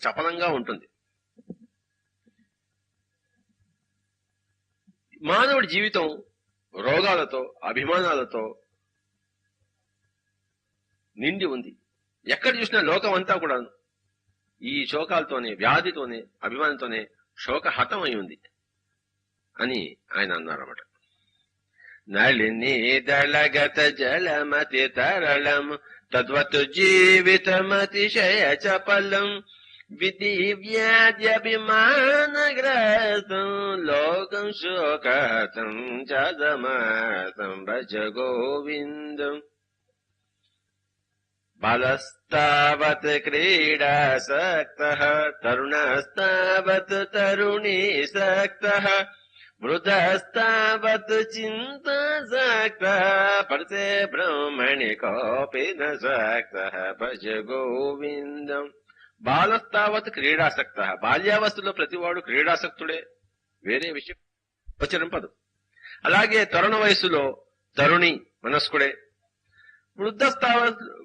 చపలంగా ఉంటుంది. మానవుడి జీవితం రోగాలతో అభిమానాలతో నిండి ఉంది. ఎక్కడ చూసినా లోకం అంతా కూడా ఈ శోకాలతోనే, వ్యాధితోనే, అభిమానంతోనే శోకహతం అయి ఉంది అని ఆయన అన్నారన్నమాట. నళిని దళగత జలమతి తరళం తద్వత్ జీవితమతిశయ చపలం. విధి వ్యాధ్యభిమానగ్రస్తం లోకం శోకహతం చదమాసం. భజ గోవిందం. బాలస్తావత్ క్రీడాసక్తః తరుణస్తావత్ తరుణీసక్తః వృద్ధస్తావత్ చింతాసక్తః పరతే బ్రహ్మణి కోపి న సక్తః. భజ గోవిందం. బాలస్తావత్ క్రీడాసక్తః. బాల్యావస్థలో ప్రతివాడు క్రీడాసక్తుడే, వేరే విషయం ఉచ్చరింపదు. అలాగే తరుణ వయస్సులో తరుణి మనస్కుడే.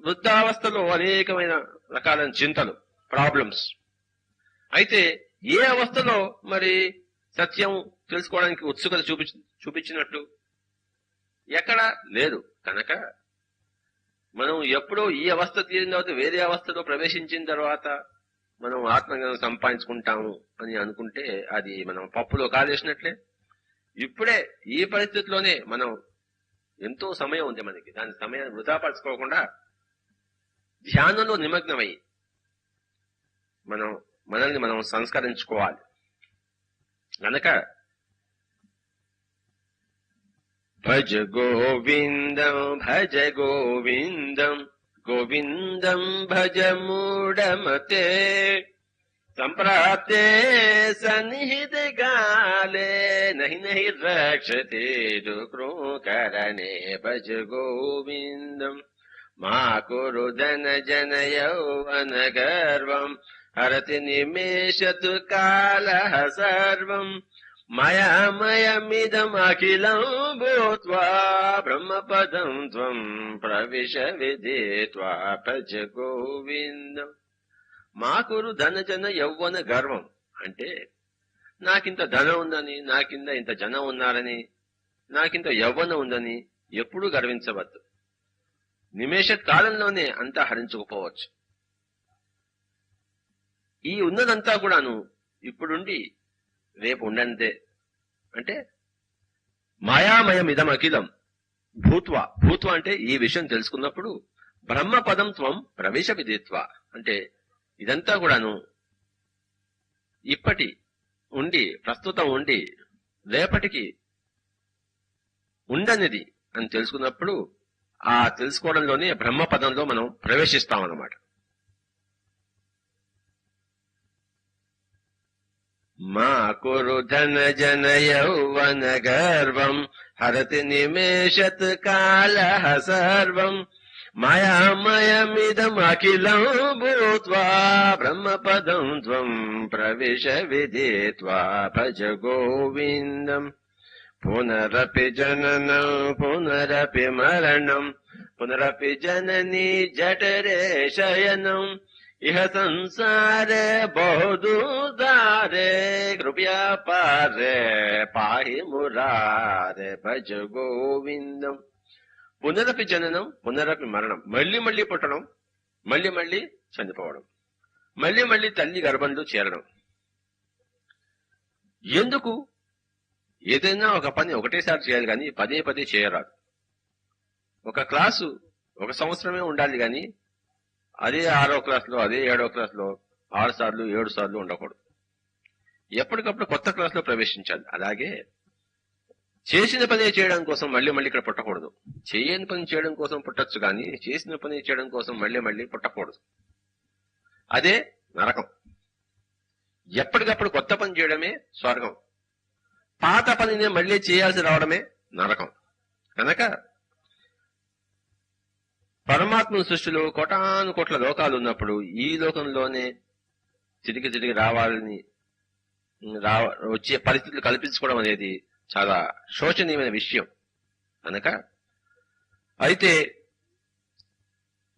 వృద్ధావస్థలో అనేకమైన రకాలైన చింతలు, ప్రాబ్లమ్స్. అయితే ఏ అవస్థలో మరి సత్యం తెలుసుకోవడానికి ఉత్సుకత చూపించినట్టు ఎక్కడ లేదు. కనుక మనం ఎప్పుడో ఈ అవస్థ తీరిన తర్వాత వేరే అవస్థలో ప్రవేశించిన తర్వాత మనం ఆత్మజ్ఞానం సంపాదించుకుంటాము అని అనుకుంటే అది మనం పప్పులో కాలేసినట్లే. ఇప్పుడే ఈ పరిస్థితిలోనే మనం ఎంతో సమయం ఉంది మనకి, దాని సమయాన్ని వృధా పరచుకోకుండా ధ్యానంలో నిమగ్నమై మనల్ని మనం సంస్కరించుకోవాలి. గనక భజ గోవిందం భజ గోవిందం గోవిందం భజ మూఢమతే. సంప్రాప్తే సన్నిహిత గాలే నహి నహి రక్షతే దుఃఖకరణే. భజ గోవిందం. మా కురు ధన జన యౌవన గర్వం హరతి నిమేషతు కాలః సర్వం. మయామయమిదమఖిలం భూత్వా బ్రహ్మపదం త్వం ప్రవిశ విదిత్వా. భజ గోవిందం. మాకురు ధనజన యౌవన గర్వం అంటే నాకింత ధనం ఉందని, నాకింద ఇంత జనం ఉన్నారని, నాకింత యౌవనం ఉందని ఎప్పుడూ గర్వించవద్దు. నిమేష కాలంలోనే అంతా హరించుకుపోవచ్చు. ఈ ఉన్నదంతా కూడాను ఇప్పుడుండి రేపు ఉండంతే. అంటే మాయామయం ఇదం అఖిలం భూత్వ. భూత్వ అంటే ఈ విషయం తెలుసుకున్నప్పుడు బ్రహ్మపదం త్వం ప్రవేశ విదిత్వ. అంటే ఇదంతా కూడాను ఇప్పటి ఉండి ప్రస్తుతం ఉండి రేపటికి ఉండనిది అని తెలుసుకున్నప్పుడు ఆ తెలుసుకోవడంలోనే బ్రహ్మపదంలో మనం ప్రవేశిస్తామన్నమాట. మా కురు ధన జన యౌవన గర్వం హరతి నిమేషత్ కాల సర్వం మాయామయమిదమఖిలం భూత్వా బ్రహ్మపదం త్వం ప్రవేశ విదిత్వా భజ గోవిందం. పునరపి జననం పునరపి మరణం పునరపి జననీ జఠరే శయనం ఇహ సంసారే బహుదూదారే కృపయా పారే పాహి మురారే భజ గోవిందం. పునరపి జననం పునరపి మరణం, మళ్లీ మళ్లీ పుట్టడం, మళ్లీ మళ్లీ చనిపోవడం, మళ్లీ మళ్లీ తల్లి గర్భంలో చేరడం. ఎందుకు? ఏదైనా ఒక పని ఒకటేసారి చేయాలి కానీ పదే పదే చేయరాదు. ఒక క్లాసు ఒక సంవత్సరమే ఉండాలి కానీ అదే 6వ క్లాసులో అదే 7వ క్లాసులో 6 సార్లు 7 సార్లు ఉండకూడదు. ఎప్పటికప్పుడు కొత్త క్లాసులో ప్రవేశించాలి. అలాగే చేసిన పని చేయడం కోసం మళ్లీ మళ్లీ ఇక్కడ పుట్టకూడదు. చేయని పని చేయడం కోసం పుట్టచ్చు కానీ చేసిన పని చేయడం కోసం మళ్లీ మళ్లీ పుట్టకూడదు. అదే నరకం. ఎప్పటికప్పుడు కొత్త పని చేయడమే స్వర్గం. పాత పనిని మళ్లీ చేయాల్సి రావడమే నరకం. కనుక పరమాత్మ సృష్టిలో కోటాను కోట్ల లోకాలు ఉన్నప్పుడు ఈ లోకంలోనే తిరిగి తిరిగి రావాలని వచ్చే పరిస్థితులు కల్పించుకోవడం అనేది చాలా శోచనీయమైన విషయం. కనుక అయితే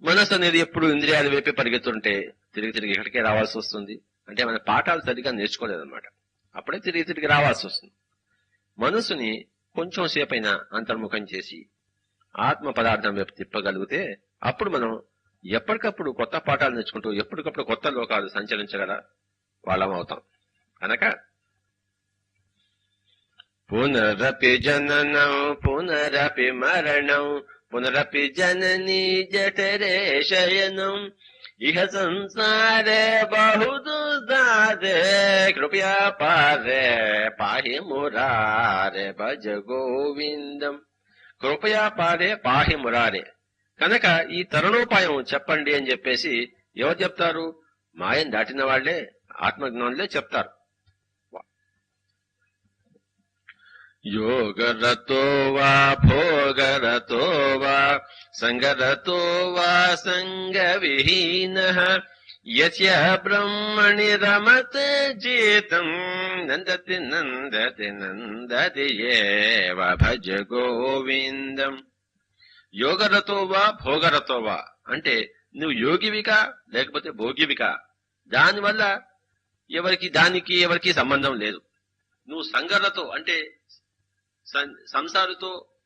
మనసు అనేది ఎప్పుడు ఇంద్రియాల వైపే పరిగెత్తుంటే తిరిగి తిరిగి ఇక్కడికే రావాల్సి వస్తుంది. అంటే మన పాఠాలు సరిగ్గా నేర్చుకోలేదన్నమాట. అప్పుడే తిరిగి తిరిగి రావాల్సి వస్తుంది. మనసుని కొంచెం సేపైనా అంతర్ముఖం చేసి ఆత్మ పదార్థం వైపు తిప్పగలిగితే అప్పుడు మనం ఎప్పటికప్పుడు కొత్త పాఠాలు నేర్చుకుంటూ ఎప్పటికప్పుడు కొత్త లోకాలు సంచరించగల వాళ్ళం అవుతాం. కనుక పునరపి జననం పునరపి మరణం పునరపి జననీ జఠరే శయనం ఇహ సంసారే బహుదుర్దారే కృపయా పారే పాహి మురారే భజ గోవిందం. కృపయా పారే పాహి మురారే. కనుక ఈ తరుణోపాయం చెప్పండి అని చెప్పేసి ఎవరు చెప్తారు? మాయం దాటిన వాళ్లే, ఆత్మజ్ఞానులే చెప్తారు. యోగరతో వా భోగరతో వా సంగరతో వా సంగ విహీనః యస్య బ్రహ్మణి రమతే జీతం నందతి నందతి నందతి ఏవ భజ గోవిందం. యోగరతోవా భోగరతోవా అంటే నువ్వు యోగివికా లేకపోతే భోగివికా, దానివల్ల దానికి ఎవరికి సంబంధం లేదు. నువ్వు సంగరతో అంటే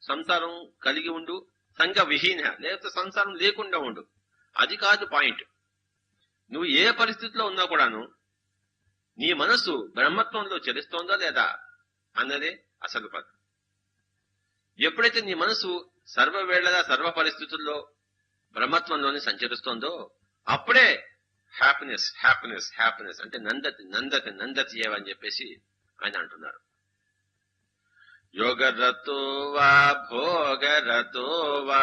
సంసారం కలిగి ఉండు, సంగ విహీన లేకపోతే సంసారం లేకుండా ఉండు, అది కాదు పాయింట్. నువ్వు ఏ పరిస్థితిలో ఉన్నా కూడాను నీ మనస్సు బ్రహ్మత్వంలో చలిస్తోందా లేదా అన్నదే అసలు పదం. ఎప్పుడైతే నీ మనసు సర్వవేళలా సర్వ పరిస్థితుల్లో బ్రహ్మత్వంలోనే సంచరిస్తోందో అప్పుడే హ్యాపీనెస్ హ్యాపీనెస్ హ్యాపీనెస్ అంటే నందతి నందతి నందతి ఏవని చెప్పేసి ఆయన అంటున్నారు. యోగరతో వా భోగరతో వా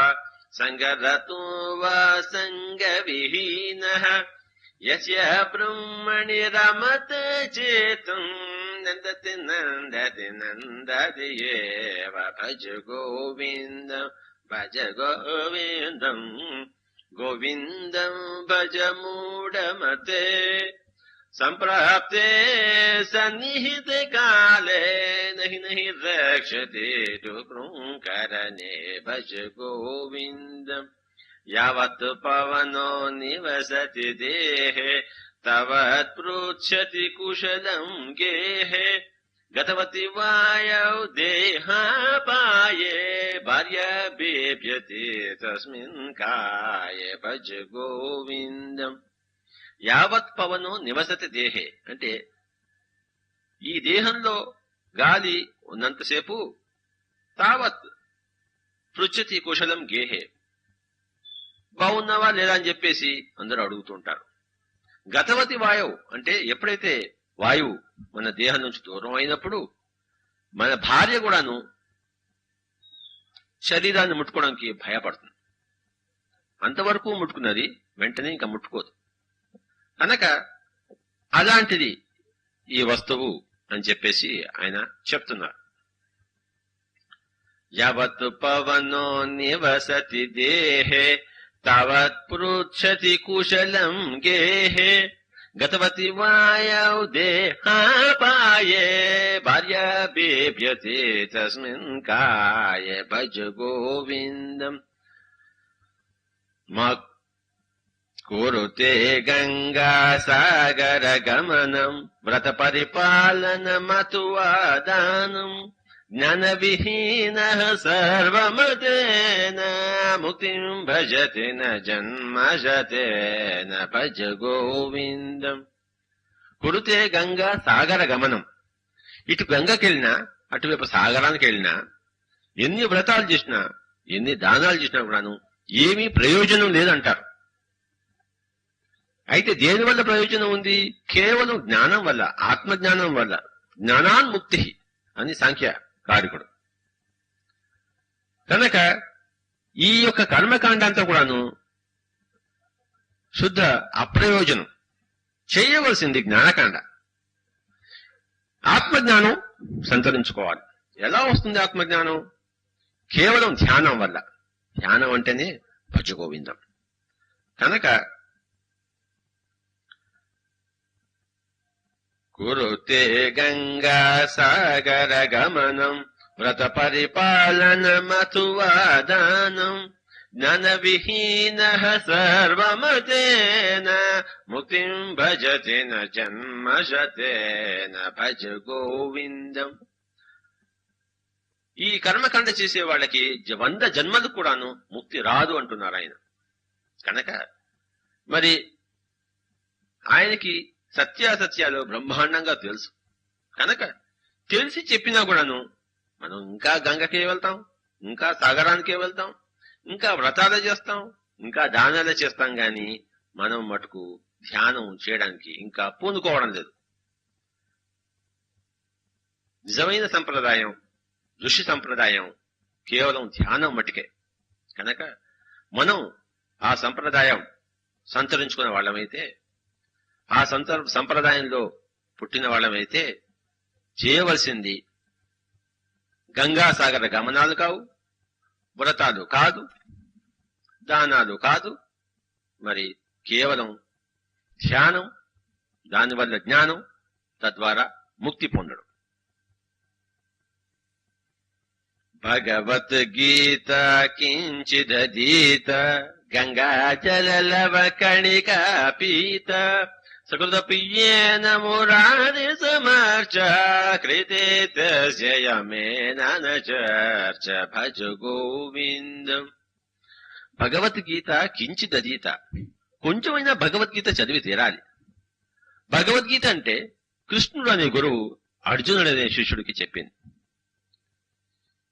సంగరతో వా సంగ విహీనః యస్య బ్రహ్మణి రమతే చేతం నందతి నందతి నందతి ఏవ భజ గోవిందం భజ గోవిందం గోవిందం భజ మూఢమతే సంప్రాప్తే సన్నిహిత కాలే నహి నహి రక్షతే డుకృంకరణే భజ గోవిందం యావత్ పవనో నివసతి దేహే తవత్ పృచ్ఛతి కుశలం గేహే గతవతి వాయౌ దేహాపాయే భార్య బిభ్యతి తస్మిన్ కాయే భజ గోవిందం. యావత్ పవనో నివసతి దేహే అంటే ఈ దేహంలో గాలి ఉన్నంతసేపు తావత్ పృచ్చతి కుశలం గేహే, బాగున్నావా లేదా అని చెప్పేసి అందరూ అడుగుతుంటారు. గతవతి వాయువు అంటే ఎప్పుడైతే వాయువు మన దేహం నుంచి దూరం అయినప్పుడు మన భార్య కూడాను శరీరాన్ని ముట్టుకోవడానికి భయపడుతుంది. అంతవరకు ముట్టుకున్నది, వెంటనే ఇంకా ముట్టుకోదు. కనుక అలాంటిది ఈ వస్తువు అని చెప్పేసి ఆయన చెప్తున్నారు. యావత్ పవనో నివసతి దేహే తావత్ పృచ్చతి కుశలం గేహే గతవతి వాయౌ దేహాపాయే భార్య బిభ్యతే తస్మిన్ కాయే భజ గోవిందం కురుతే గంగా సాగర గమనం వ్రత పరిపాలనమతువాదానం జ్ఞాన విహీన సర్వమతేన ముక్తిం భజతే న జన్మజతే న భజ గోవిందం. కురుతే గంగా సాగర గమనం. ఇటు గంగకెళ్ళినా అటువైపు సాగరానికి వెళ్ళినా ఎన్ని వ్రతాలు చేసినా ఎన్ని దానాలు చేసినా కూడాను ఏమీ ప్రయోజనం లేదంటారు. అయితే దేనివల్ల ప్రయోజనం ఉంది? కేవలం జ్ఞానం వల్ల, ఆత్మజ్ఞానం వల్ల. జ్ఞానాన్ముక్తి అని సాంఖ్యకారికుడు. కనుక ఈ యొక్క కర్మకాండ అంతా కూడాను శుద్ధ అప్రయోజనం. చేయవలసింది జ్ఞానకాండ. ఆత్మజ్ఞానం సంతరించుకోవాలి. ఎలా వస్తుంది ఆత్మజ్ఞానం? కేవలం ధ్యానం వల్ల. ధ్యానం అంటేనే భజగోవిందం. కనుక కురుతే గంగా సాగర గమనం వ్రత పరిపాలనమతువాదానం జ్ఞాన విహీన సర్వమతేన ముక్తిం భజతే న జన్మజతే న భజ గోవిందం. ఈ కర్మకాండ చేసే వాళ్ళకి 100 జన్మలు కూడాను ముక్తి రాదు అంటున్నారు ఆయన. కనుక మరి ఆయనకి సత్యాసత్యాలు బ్రహ్మాండంగా తెలుసు. కనుక తెలిసి చెప్పినా కూడాను మనం ఇంకా గంగకే వెళ్తాం, ఇంకా సాగరానికే వెళ్తాం, ఇంకా వ్రతాలు చేస్తాం, ఇంకా దానాలు చేస్తాం. గాని మనం మటుకు ధ్యానం చేయడానికి ఇంకా పూనుకోవడం లేదు. నిజమైన సంప్రదాయం, ఋషి సంప్రదాయం కేవలం ధ్యానం మటుకే. కనుక మనం ఆ సంప్రదాయం సంతరించుకునే వాళ్ళమైతే, ఆ సంప్రదాయంలో పుట్టిన వాళ్ళమైతే చేయవలసింది గంగాసాగర గమనాలు కావు, వ్రతాలు కాదు, దానాలు కాదు, మరి కేవలం ధ్యానం, దానివల్ల జ్ఞానం, తద్వారా ముక్తి పొందడం. భగవద్గీత కించిదీత గంగాజలలవ కణికా పీత సకృతప్రియేణ మురారి సమర్చ కృతే తస్య యమేన న చర్చ భజ గోవిందం. భగవద్గీత కించిదీత, కొంచెమైనా భగవద్గీత చదివి తీరాలి. భగవద్గీత అంటే కృష్ణుడు అనే గురువు అర్జునుడు అనే శిష్యుడికి చెప్పింది.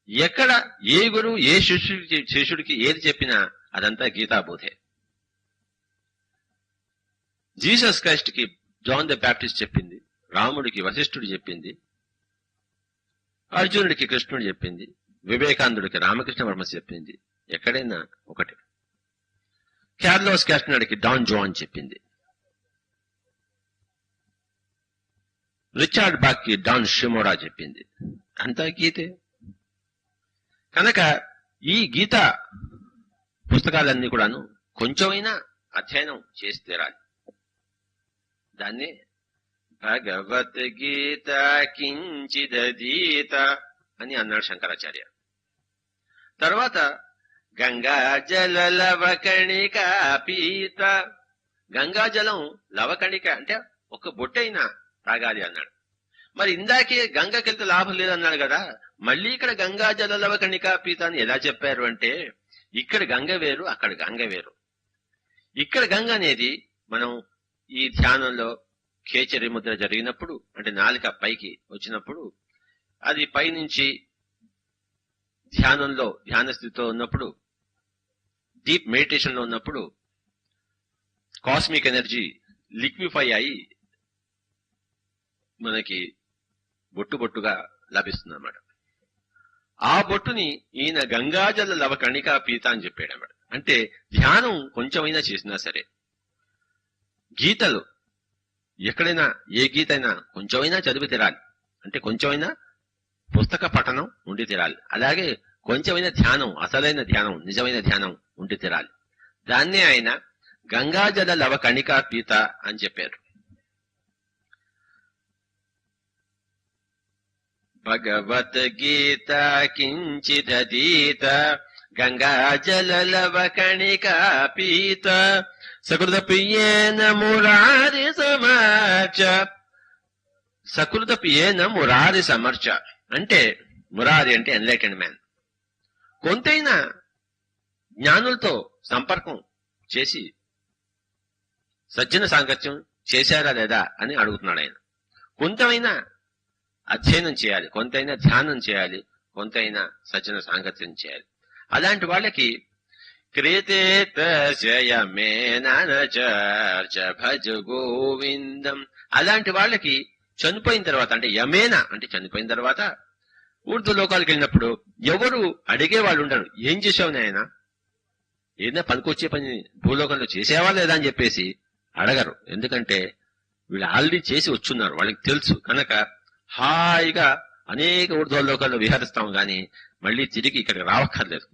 ఎక్కడ ఏ గురువు ఏ శిష్యుడికి ఏది చెప్పినా అదంతా గీతాబోధే. జీసస్ క్రైస్ట్ కి జాన్ ద బ్యాప్టిస్ట్ చెప్పింది, రాముడికి వశిష్ఠుడు చెప్పింది, అర్జునుడికి కృష్ణుడు చెప్పింది, వివేకానందుడికి రామకృష్ణ వర్మ చెప్పింది. ఎక్కడైనా ఒకటి. క్యార్లోస్ క్యాస్టనర్కి డాన్ జోన్ చెప్పింది, రిచార్డ్ బాక్ కి డాన్ షిమోరా చెప్పింది. అంతా గీతే. కనుక ఈ గీత పుస్తకాలన్నీ కూడాను కొంచెమైనా అధ్యయనం చేసి తీరాలి. దాన్ని భగవద్గీత కించిదీత అని అన్నాడు శంకరాచార్య. తర్వాత గంగాజల లవకణిక పీత, గంగాజలం లవకణిక అంటే ఒక బొట్టైనా తాగాలి అన్నాడు. మరి ఇందాకే గంగకెళ్తే లాభం లేదన్నాడు కదా, మళ్ళీ ఇక్కడ గంగాజల లవకణిక పీత అని ఎలా చెప్పారు అంటే, ఇక్కడ గంగ వేరు, అక్కడ గంగ వేరు. ఇక్కడ గంగ అనేది మనం ఈ ధ్యానంలో ఖేచరి ముద్ర జరిగినప్పుడు, అంటే నాలిక పైకి వచ్చినప్పుడు, అది పైనుంచి ధ్యాన స్థితిలో ఉన్నప్పుడు, డీప్ మెడిటేషన్ లో ఉన్నప్పుడు కాస్మిక్ ఎనర్జీ లిక్విఫై అయి మనకి బొట్టు బొట్టుగా లభిస్తుంది అన్నమాట. ఆ బొట్టుని ఈయన గంగాజల లవ కణికా పీత అని చెప్పాడు అన్నమాట. అంటే ధ్యానం కొంచెమైనా చేసినా సరే, గీతలు ఎక్కడైనా ఏ గీత అయినా కొంచెమైనా చదివి తీరాలి, అంటే కొంచెమైనా పుస్తక పఠనం ఉండి తీరాలి. అలాగే కొంచెమైనా ధ్యానం, అసలైన ధ్యానం, నిజమైన ధ్యానం ఉండి తీరాలి. దాన్నే ఆయన గంగాజల లవ కణికా పీత అని చెప్పారు. భగవద్గీత కించిదీత గంగాజల లవ కణికా పీత సకృత ప్రియేన మురారి సమర్చ. సకృత ప్రియేన మురారి సమర్చ అంటే, మురారి అంటే ఎన్లైటెండ్ మ్యాన్. కొంతైనా జ్ఞానులతో సంపర్కం చేసి సజ్జన సాంగత్యం చేశారా లేదా అని అడుగుతున్నాడు ఆయన. కొంతైనా అధ్యయనం చేయాలి, కొంతైనా ధ్యానం చేయాలి, కొంతైనా సజ్జన సాంగత్యం చేయాలి. అలాంటి వాళ్ళకి క్రేతేతయమేనచర్చ భజ గోవిందం. అలాంటి వాళ్ళకి చనిపోయిన తర్వాత, అంటే యమేన అంటే చనిపోయిన తర్వాత ఊర్ధ్వ లోకాలకు వెళ్ళినప్పుడు ఎవరు అడిగే వాళ్ళు ఉండరు. ఏం చేసావు నాయన, ఏదైనా పనికొచ్చే పని భూలోకంలో చేసేవా లేదా అని చెప్పేసి అడగరు. ఎందుకంటే వీళ్ళు ఆల్రెడీ చేసి వచ్చున్నారు, వాళ్ళకి తెలుసు కనుక హాయిగా అనేక ఊర్ధ్వ లోకాల్లో విహరిస్తాం గాని మళ్ళీ తిరిగి ఇక్కడికి రావక్కర్లేదు.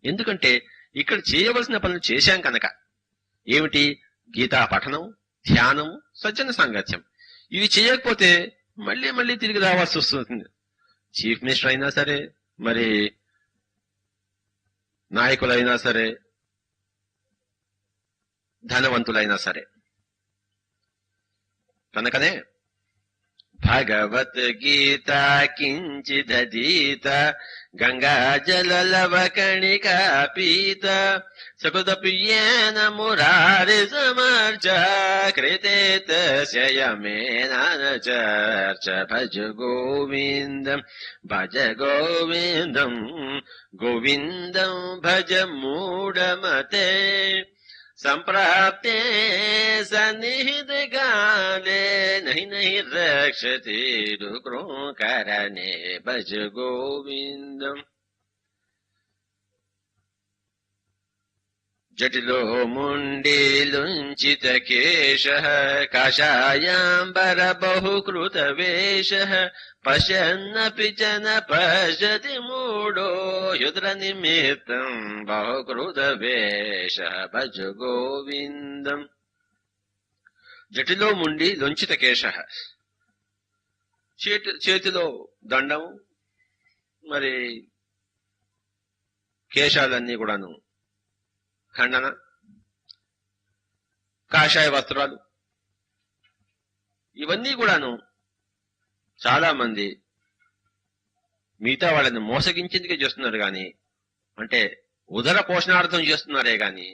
ఎందుకంటే ఇక్కడ చేయవలసిన పనులు చేశాం కనుక. ఏమిటి? గీతా పఠనం, ధ్యానం, సజ్జన సాంగత్యం. ఇవి చేయకపోతే మళ్ళీ మళ్ళీ తిరిగి రావాల్సి వస్తుంది. చీఫ్ మినిస్టర్ అయినా సరే, మరి నాయకులైనా సరే, ధనవంతులైనా సరే. కనుకనే భగవద్గీత కించిదీత గంగాజల లవ కణికా పీత సకృత ప్రియేన మురారి సమర్చ కృతేతస్య యమేనచర్చ భజ గోవిందం భజ గోవిందం గోవిందం భజ మూఢమతే సంప్రాప్తే సన్నిహిత గాలే నహి నహి రక్షతి రుకరణే భజ గోవిందం. జటిలో ముండీలుంచిత కేశ కాషాయాంబర బహుకృత వేష పశ్యన్నపి చ న పశ్యతి మూఢో యుద్ర నిమిత్తం బహుకృత వేష భజ గోవిందం. జటిలో ముండి లుంచిత కేశ, చేతిలో దండం, మరి కేశాలన్నీ కూడాను ఖండన, కాషాయ వస్త్రాలు, ఇవన్నీ కూడాను చాలా మంది మిగతా వాళ్ళని మోసగించేందుకే చేస్తున్నారు గాని, అంటే ఉదర పోషణార్థం చేస్తున్నారే గాని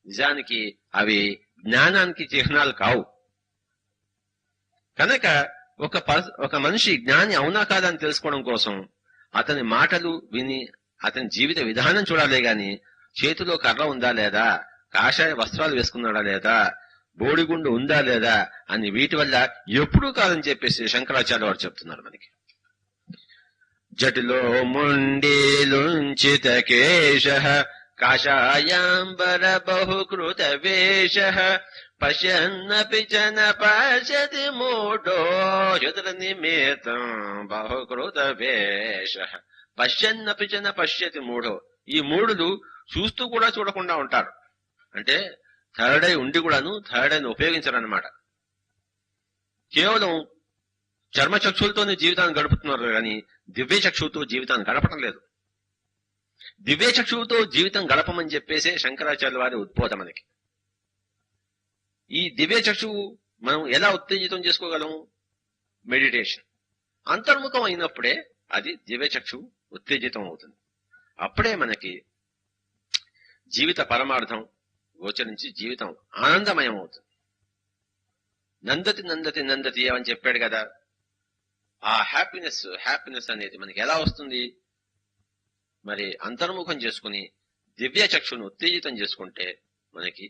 నిజానికి అవి జ్ఞానానికి చిహ్నాలు కావు. కనుక ఒక మనిషి జ్ఞాని అవునా కాదని తెలుసుకోవడం కోసం అతని మాటలు విని అతని జీవిత విధానం చూడాలే గాని చేతిలో కర్ర ఉందా లేదా, కాషాయ వస్త్రాలు వేసుకున్నాడా లేదా, బోడిగుండు ఉందా లేదా అని వీటి వల్ల ఎప్పుడూ కాదని చెప్పేసి శంకరాచార్య వారు చెప్తున్నారు మనకి. జటిలో ముండీలుంచిత కేశ కాషాయాంబర బహుకృత వేష పశ్యన్నపి చ న పశ్యతి మూఢో యుద్ర నిమిత్తం బహుకృత వేష. పశ్యన్నపి చ న పశ్యతి మూఢో. ఈ మూఢులు చూస్తూ కూడా చూడకుండా ఉంటారు. అంటే థర్డ్ ఐ ఉండి కూడాను థర్డ్ ఐని ఉపయోగించరన్నమాట. కేవలం చర్మచక్షులతోనే జీవితాన్ని గడుపుతున్నారు కానీ దివ్య చక్షువుతో జీవితాన్ని గడపడం లేదు. దివ్య చక్షువుతో జీవితం గడపమని చెప్పేసే శంకరాచార్య వారి ఉద్బోధ మనకి. ఈ దివ్య చక్షువు మనం ఎలా ఉత్తేజితం చేసుకోగలము? మెడిటేషన్. అంతర్ముఖం అయినప్పుడే అది దివ్య చక్షువు ఉత్తేజితం అవుతుంది. అప్పుడే మనకి జీవిత పరమార్థం గోచరించి జీవితం ఆనందమయం అవుతుంది. నందతి నందతి నందతి అని చెప్పాడు కదా. ఆ హ్యాపీనెస్ అనేది మనకి ఎలా వస్తుంది? మరి అంతర్ముఖం చేసుకుని దివ్య చక్షును ఉత్తేజితం చేసుకుంటే మనకి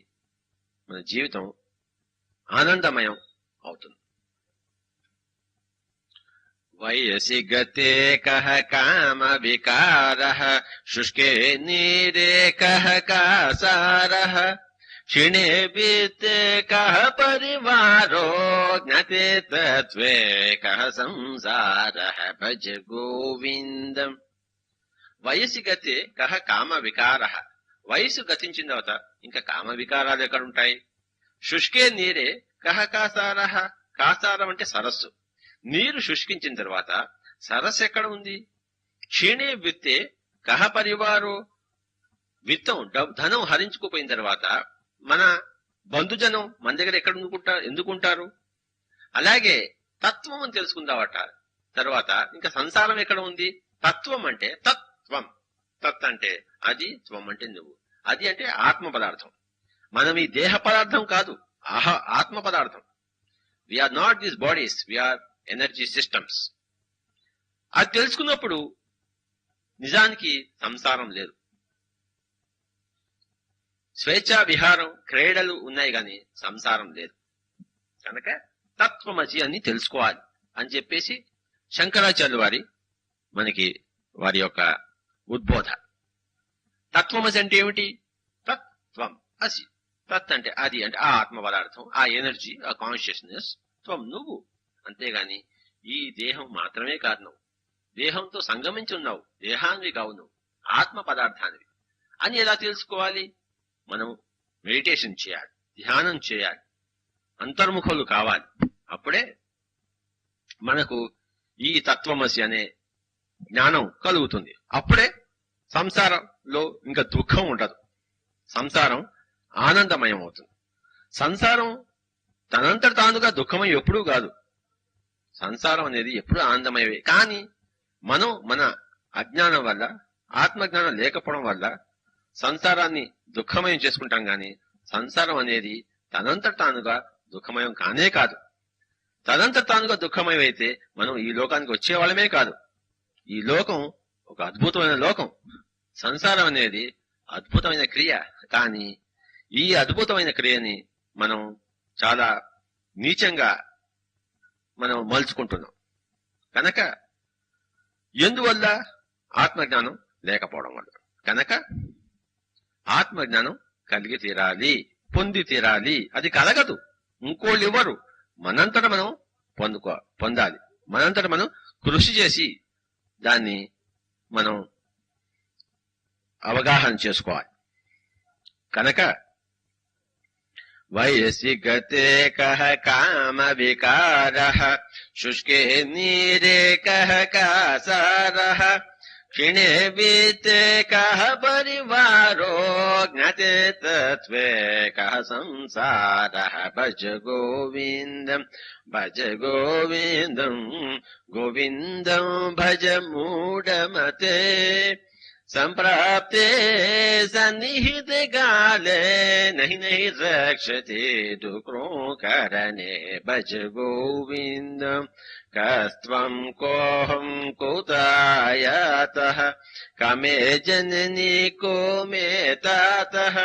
మన జీవితం ఆనందమయం అవుతుంది. వయసి గతే కహ కామ వికార శుష్కే నీరే కహ కాసార క్షిణే విత్తే కహ పరివారో జ్ఞాతే తత్వే కహ సంసార భజ గోవిందం. వయసి గతే కహ కామ వికార. వయసు గతించిన తర్వాత ఇంకా కామ వికారాలు ఎక్కడుంటాయి? శుష్కే నీరే కహ కాసార. కాసారం అంటే సరస్సు. నీరు శుష్కించిన తర్వాత సరస్సు ఎక్కడ ఉంది? క్షీణే విత్తే కహ పరివారో. విత్తం ధనం హరించుకుపోయిన తర్వాత మన బంధుజనం మన దగ్గర ఎక్కడ ఎందుకుంటారు? అలాగే తత్వం అని తెలుసుకుందావట. తర్వాత ఇంకా సంసారం ఎక్కడ ఉంది? తత్వం అంటే తత్వం. తత్ అంటే అది, త్వం అంటే నువ్వు. అది అంటే ఆత్మ పదార్థం. మనం ఈ దేహ పదార్థం కాదు, ఆత్మ పదార్థం. We're not these bodies, we're energy systems. అది తెలుసుకున్నప్పుడు నిజానికి సంసారం లేదు. స్వేచ్ఛా విహారం, క్రీడలు ఉన్నాయి గాని సంసారం లేదు. కనుక తత్వమసి అని తెలుసుకోవాలి అని చెప్పేసి శంకరాచార్యులు మనకి వారి యొక్క ఉద్బోధ. తత్వమసి అంటే ఏమిటి? తత్వం అసి. తత్ అంటే అది, అంటే ఆ ఆత్మ పదార్థం, ఆ ఎనర్జీ, ఆ కాన్షియస్నెస్. త్వం నువ్వు. అంతేగాని ఈ దేహం మాత్రమే కాదు నువ్వు. దేహంతో సంగమించి ఉన్నావు, దేహాన్వి కావు నువ్వు, ఆత్మ పదార్థానివి అని ఎలా తెలుసుకోవాలి? మనం మెడిటేషన్ చేయాలి, ధ్యానం చేయాలి, అంతర్ముఖులు కావాలి. అప్పుడే మనకు ఈ తత్వమసి అనే జ్ఞానం కలుగుతుంది. అప్పుడే సంసారంలో ఇంకా దుఃఖం ఉండదు, సంసారం ఆనందమయం అవుతుంది. సంసారం తనంతట తానుగా దుఃఖమై ఎప్పుడూ కాదు. సంసారం అనేది ఎప్పుడూ ఆనందమయమే. కానీ మనం మన అజ్ఞానం వల్ల, ఆత్మజ్ఞానం లేకపోవడం వల్ల సంసారాన్ని దుఃఖమయం చేసుకుంటాం. గాని సంసారం అనేది తనంతట తానుగా దుఃఖమయం కానే కాదు. తనంతట తానుగా దుఃఖమయం అయితే మనం ఈ లోకానికి వచ్చేవాళ్ళమే కాదు. ఈ లోకం ఒక అద్భుతమైన లోకం. సంసారం అనేది అద్భుతమైన క్రియ. కానీ ఈ అద్భుతమైన క్రియని మనం చాలా నీచంగా మనం మలుచుకుంటున్నాం. కనుక ఎందువల్ల? ఆత్మజ్ఞానం లేకపోవడం వల్ల. కనుక ఆత్మజ్ఞానం కలిగి తీరాలి, పొంది తీరాలి. అది కలగదు, ఇంకోళ్ళు ఇవ్వరు. మనంతట మనం పొందాలి. మనంతట మనం కృషి చేసి దాన్ని మనం అవగాహన చేసుకోవాలి. కనుక వయసి గతే కహ కామ వికార శుష్కే నీరే కహ కాసార క్షిణే విత్తే కహ పరివారో జ్ఞాతే తత్వే కహ సంసార భజ గోవిందం భజ గోవిందం గోవిందం భజ మూఢమతే సంప్రాప్తే సన్నిహిత కాలే నహి నహి రక్షతే దుఃఖో కరణే భజ గోవిందం కస్త్వం కోహం కుతాయాతః కమే జననీ కో మే తాతః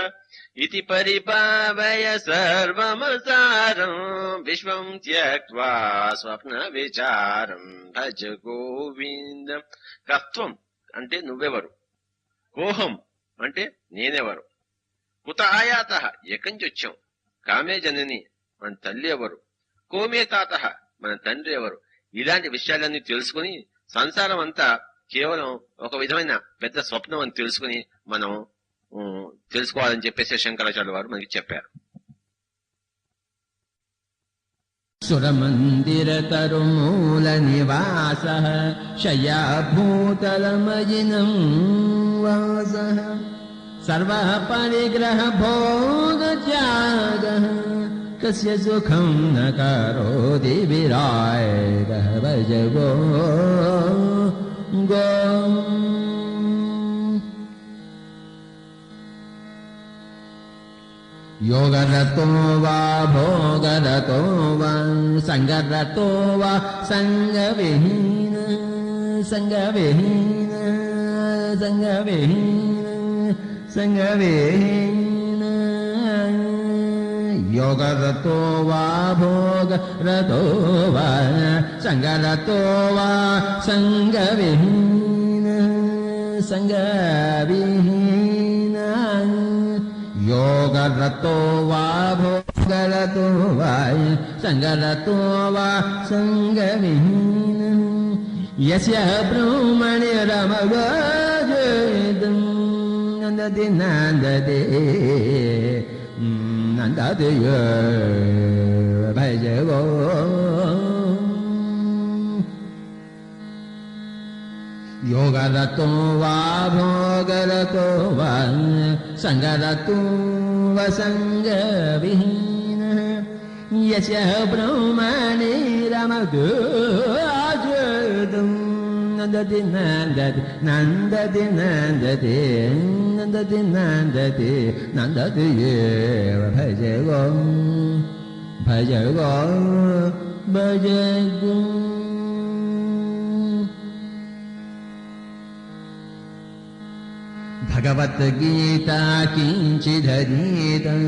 ఇతి పరిపావయ సర్వమసారం విశ్వం త్యక్త్వా స్వప్న విచారం భజ గోవిందం. కస్త్వం అంటే నువ్వెవరు, కోహం అంటే నేనెవరు, కుత ఆయాత ఎక్కడి నుంచి వచ్చాం, కామే జనని మన తల్లి ఎవరు, కోమే తాత మన తండ్రి ఎవరు, ఇలాంటి విషయాలన్నీ తెలుసుకుని సంసారం అంతా కేవలం ఒక విధమైన పెద్ద స్వప్నం అని తెలుసుకుని మనం తెలుసుకోవాలని చెప్పేసి శంకరాచార్యుల వారు మనకి చెప్పారు. సురమందిర తరుమూల నివాస శయా భూతలమజినం వాస సర్వ పరిగ్రహ భోగ త్యాగ కస్య సుఖం న కరోతి విరాయ భజ గో గో. योगरतो वा भोगरतो वा संगरतो वा संगविहीन संगविहीन संगविहीन संगविहीन योगरतो वा भोगरतो वा संगरतो वा संगविहीन संगविहीन योगरतो वा भोगरतो वा संगरतो वा संगविहीन यस्य ब्रह्मणिरमगजयदं नन्दति नन्दते नन्दति भज गो योगरतो वा भोगरतो वा संगरतो वा संगविहीन यस्य ब्रह्मणिरमगजयदं नन्दति नन्दति नन्दति नन्दति नन्दति नन्दति नन्दति भज गो भज गो भज गो भगवद्गीता किञ्चिदधीतं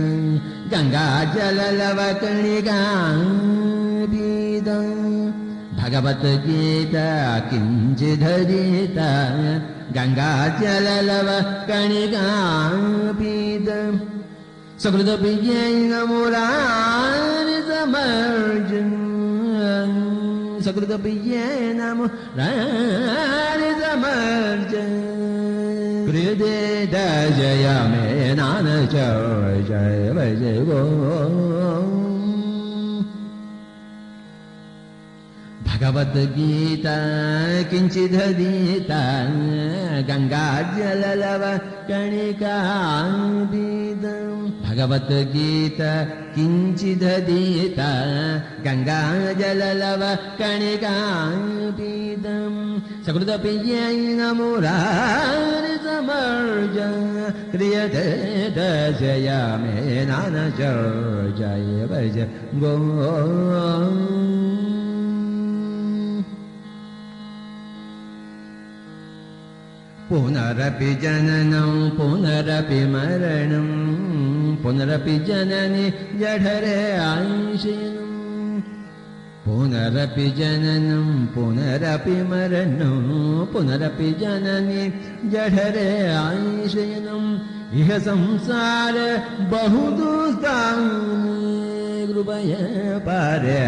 गङ्गाजललवकणिकाभीतं भगवद्गीता किञ्चिदधीता गङ्गाजललवकणिकाभीतं सकृदप्रियेण मुरारिसमर्जन सकृदप्रियेण मुरारिसमर्जन हृदे जय मे नान जय भज गो भगवद्गीता किञ्चिदधीता गङ्गाजललवकणिकाभीतं भगवद्गीता किञ्चिदधीता गङ्गाजललवकणिकाभीतं सकृदप्रियेण मुरारिसमर्जन क्रियते जय मे नान जय भज गो पुनरपि जननं पुनरपि मरणं पुनरपि जननि जठरे आयुषिनं पुनरपि जननं पुनरपि मरणं पुनरपि जननि जठरे आयुषिनम् इह संसार बहुदुस्तानि कृपया पारे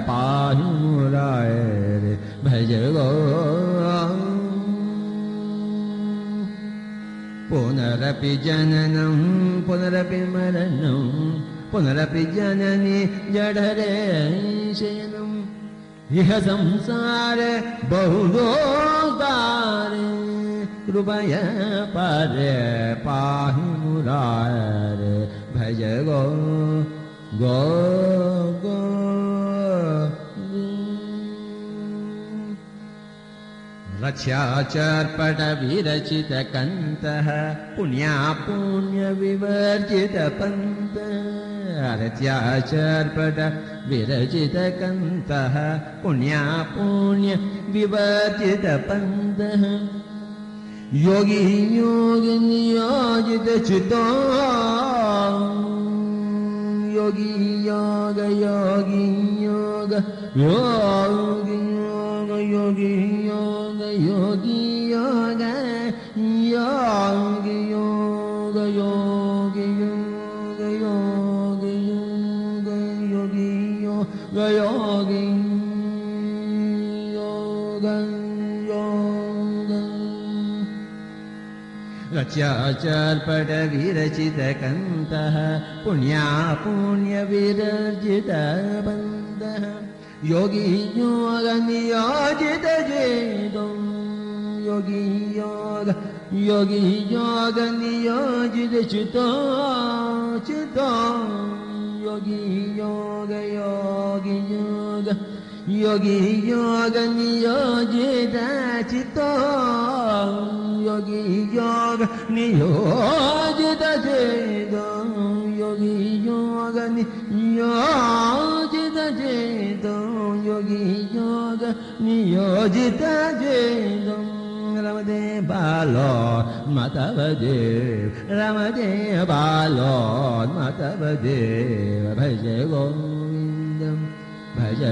पाहि मुरारे भज गो पुनरपि जननं पुनरपि मरणं पुनरपि जननि जठरे शयनम् इह संसार बहुदोदारे कृपया पारे पाहि मुरारे भज गो गो गो रक्षाचर्पट विरचित कन्तः पुण्या पुण्य विवर्जित पंत रक्षाचर्पट विरचित कन्तः पुण्या पुण्य विवर्जित पंतः योगी योगी नियोजित चितो योगी योग योगी योग योगी योग योगी योग योगी योग योगी योग योगी योग योगी योग योगी योग योगी योग योग रक्षाचर्पट विरचित कन्तः पुण्या पुण्य विरचित बन्धः योगी योग नियोजित जेदो योगी योग नियोजित चितो चितो योगी योग योगी योग नियोजित चितो योगी योग नियोजित चेतो yogi yoga niyojita cheto yogi yoga niyojita cheto Ramade balo matavade Ramade balo matavade bhaje govindam bhaje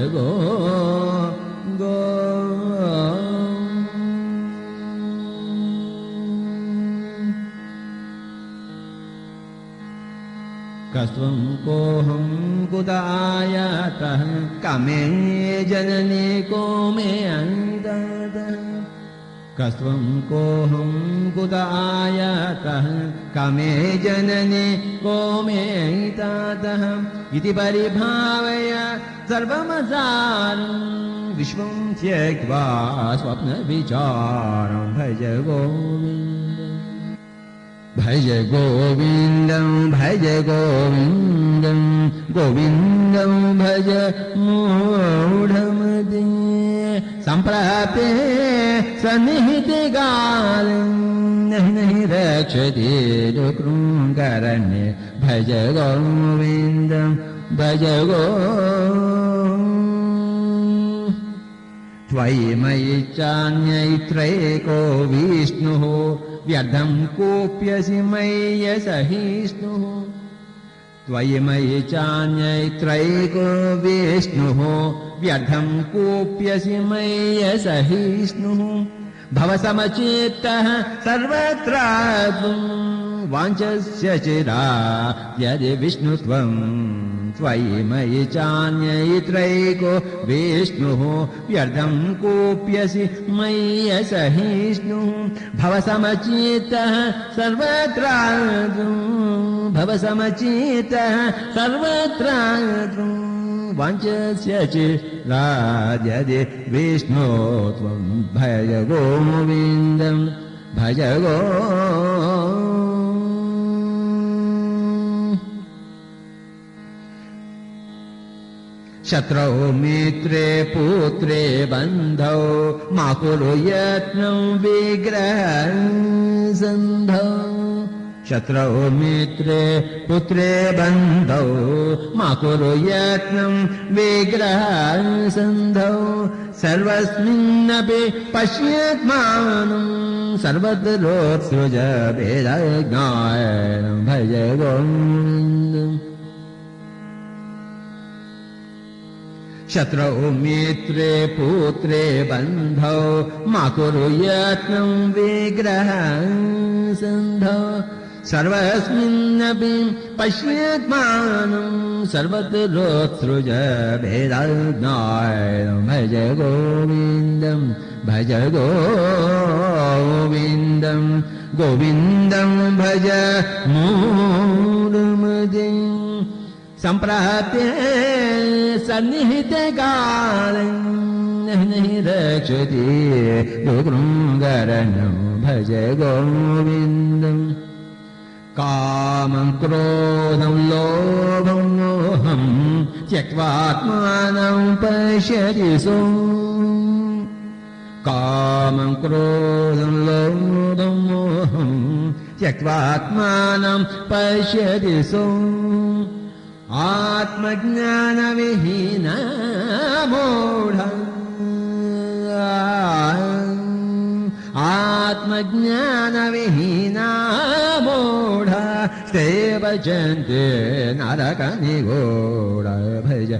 Kastvam koham kudayatah kame janani kome antatah Kastvam koham kudayatah kame janani kome antatah iti paribhavaya sarvamasaram vishvam tyaktva swapna vicharam bhaja govindam Bhaja Govindam, Bhaja Govindam, Govindam Bhaja Mudhamade Samprapte Sanihite Galam Nahi Rakshati Dukrungarane Bhaja Govindam, Bhaja Govindam Tvayi Mayi Chanyaitreko Vishnuho Vyardham kopyasi maya sahisnuho Tvayi maya chanyaitraiko vishnuho Vyardham kopyasi maya sahisnuho Bhavasamachitaha sarvatratvam Vanchasya chira yadi vishnutvam Tvayi maya chanyaitraiko vishnuho Vyardham kopyasi maya sahisnuho Bhavasamachitaha sarvatratvam Bhavasamachitaha sarvatratvam Vanchasya chiradyade vishnutvam Bhaja Govindam Bhaja Shatrau mitre putre bandhau Makuru yatnam vigraha sandhau Shatrau mitre putre bandhau Makuru yatnam vigraha sandhau Sarvasminnapi pashyatmanam Sarvadrotsruja vedajnayam Bhaja Govindam Shatrau mitre putre bandhau Makuru yatnam vigraha sandhau Sarvasminnapi pashyatmanam Sarvadrotsruja vedajnayam Bhaja Govindam Bhaja Govindam Govindam Bhaja Mudhamade Samprate Sanihite Galam Nahi Rakshati Dukrungaranam Bhaja Govindam Kamam Krodham Lobham Moham Tyaktvatmanam Pashyati Som Kamam Krodham Lobham Moham Tyaktvatmanam Pashyati Som Atmajnana Vihina Modha Atmajnana Vihina Modha Stevajante Narakani Goda Bhaja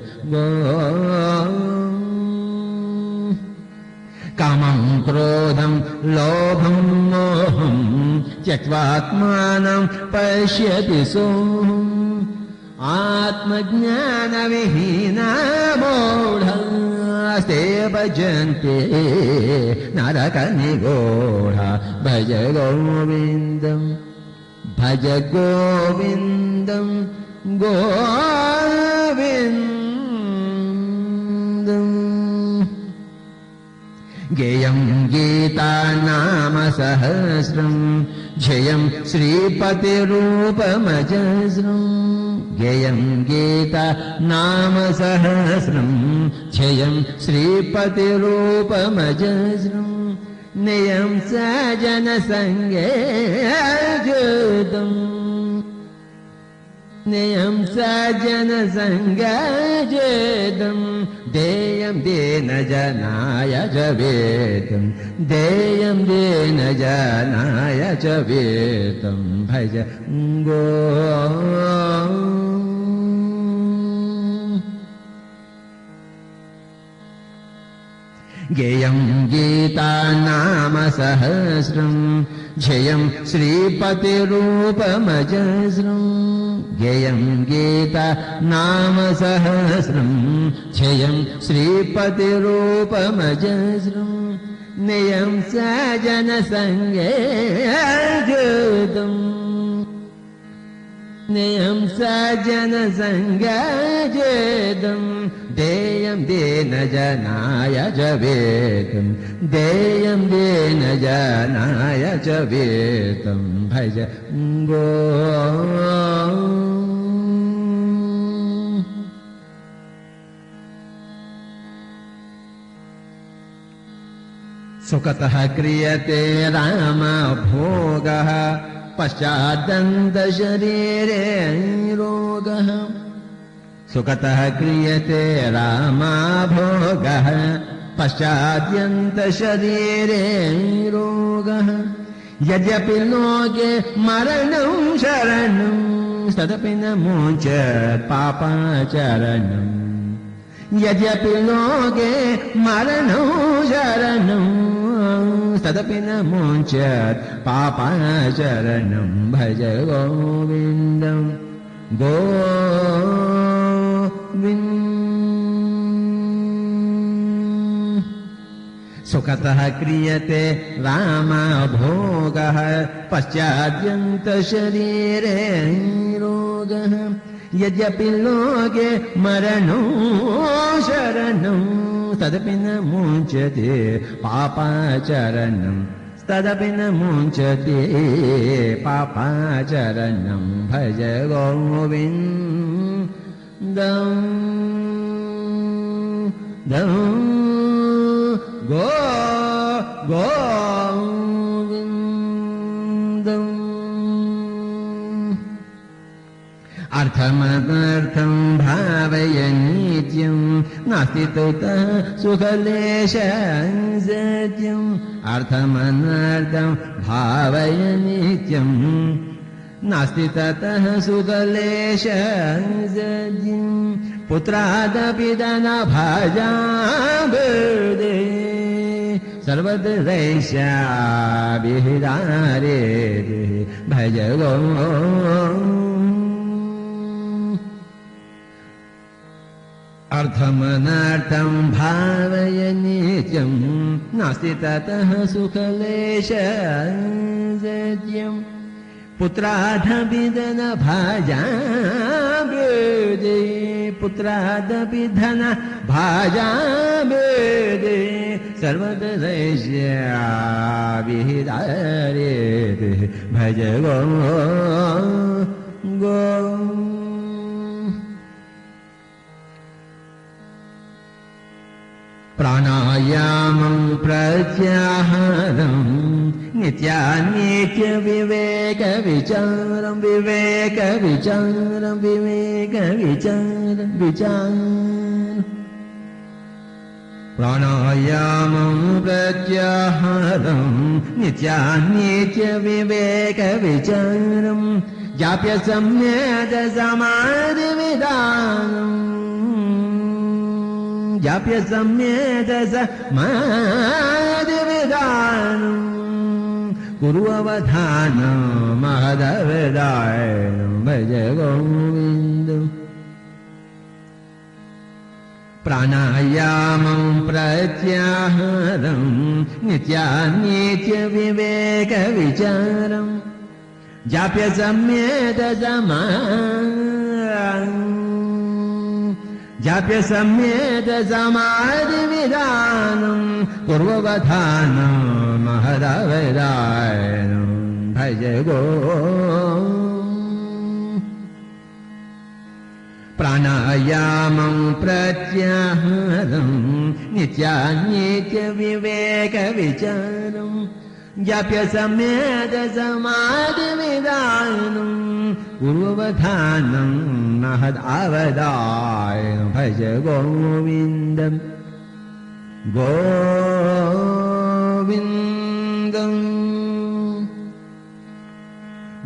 Kamam Krodham Lobham Moham Tyaktvatmanam Pashyati Som Atmajnana Vihina Modha Ste bhajante Narakani Goda Bhaja Govindam Bhaja Govindam Govindam Geyam Gita Nama Sahasram Jayam Sripati Rupamajasram Geyam Gita Nama Sahasram Jayam Sripati Rupamajasram Niyam Sajana Sange Judam नियं सज्जन संगजेदं देयं देन जनाय च वेदं देयं देन जनाय च वेदं भज गो गेयं गीता नाम सहस्रं झयं श्रीपतिरूपमजस्रं गेयं गीता नाम सहस्रं झयं श्रीपतिरूपमजस्रं नियं सजन संगे जुदम् नियं सजन संगजेदं देयं देन जनाय च वेदं देयं देन जनाय च वेदं भज गो सुखतः क्रियते राम भोगः पश्चादन्तशरीरे रोगः सुखतः क्रियते रामाभोगः पश्चाद्यन्तशरीरे रोगः यद्यपि लोके मरणं शरणं तदपि न मोचत् पापाचरणम् यद्यपि लोके मरणं शरणं तदपि न मोचत् पापाचरणं भज गोविन्दं गोविन्दम् सुखतः क्रियते रामभोगः पश्चाद्यन्तशरीरे रोगः यद्यपि लोके मरणं शरणं तदपि न मुञ्चते पापाचरणं तदपि न मुञ्चते पापाचरणं भज गोविन्दं गो गोविन्दम् अर्थमनर्थं भावय नित्यं नास्ति ततः सुखलेशं सत्यम् अर्थमनर्थं भावय नित्यं नास्ति ततः सुखलेशं सत्यम् पुत्रादपि धनभाजाभिर्दे सर्वत्रैषाभिधारे भज गो अर्थमनर्थं भावय नित्यं नास्ति ततः सुखलेशं सत्यम् पुत्रादपि धनभाजाभिर्दे पुत्रादपि धनभाजाभिर्दे सर्वत्रैषाभिधारे भज गो गो प्राणायामं प्रत्याहारं नित्यानित्यविवेकविचारं विचार प्राणायामं प्रत्याहारं नित्यानित्यविवेकविचारं जाप्य सम्यक् समाधिविधानम् जाप्य सम्यक् समाधिविधानम् कुरु अवधानं महदवदायनं भज गोविन्दम् प्राणायामं प्रत्याहारं नित्यानित्यविवेकविचारं जाप्य सम्यक् जाप्य सम्यक् समाधिविधानं पूर्ववधानं महदवदायनं भज गो प्राणायामं प्रत्याहारं नित्यानित्यविवेकविचारं ज्ञाप्य सम्येत समाधिविदानं पूर्ववधानं महदावदायनं भज गोविन्दम् गोविन्दम्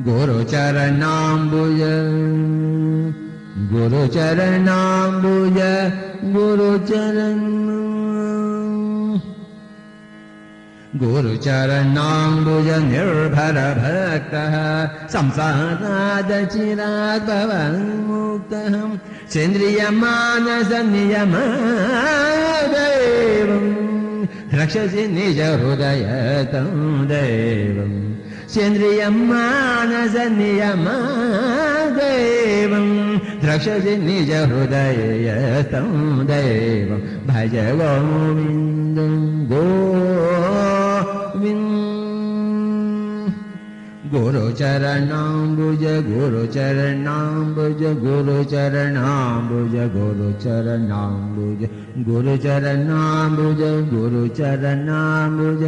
गुरुचरणाम्बुज गुरुचरणाम्बुज गुरुचरणाम्बुज निर्भर भक्तः संसारादचिरात् भवन्मुक्तः सेन्द्रियमानसनियमदेवम् रक्षसि निज हृदयतं देवम् सेन्द्रियमानसनियमदेवम् रक्षसि निज हृदयतं देवम् भज गोविन्दं गुरुचरणाम्बुज गुरुचरणाम्बुज गुरुचरणाम्बुज गुरुचरणाम्बुज गुरुचरणाम्बुज गुरुचरणाम्बुज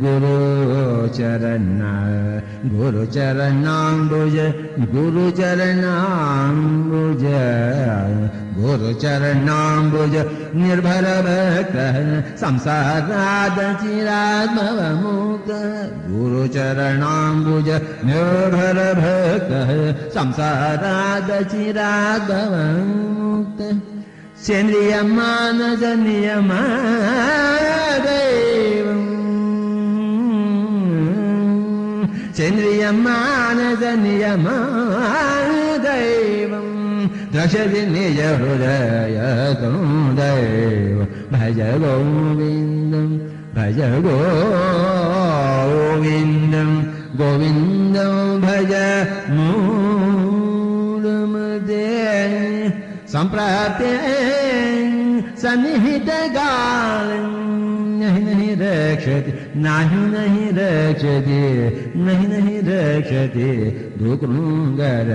गुरुचरणाम्बुज गुरुचरणाम्बुज गुरुचरणाम्बुज गुरुचरणाम्बुज निर्भर भक्तः संसारादचिरात्मवमुक्तः गुरुचरणाम्बुज निर्भर भक्तः संसारादचिरात्मवमुक्तः सेन्द्रियमानसनियमदेवम् सेन्द्रियमानसनियमदेवम् द्रक्षसि निज हृदयतं देव भज गोविन्दं भज गोविन्दं गोविन्दं भज मूलमदे सम्प्राप्ते सन्निहितकालं नहीं रक्षति नहीं रक्षति दुकृङ्गर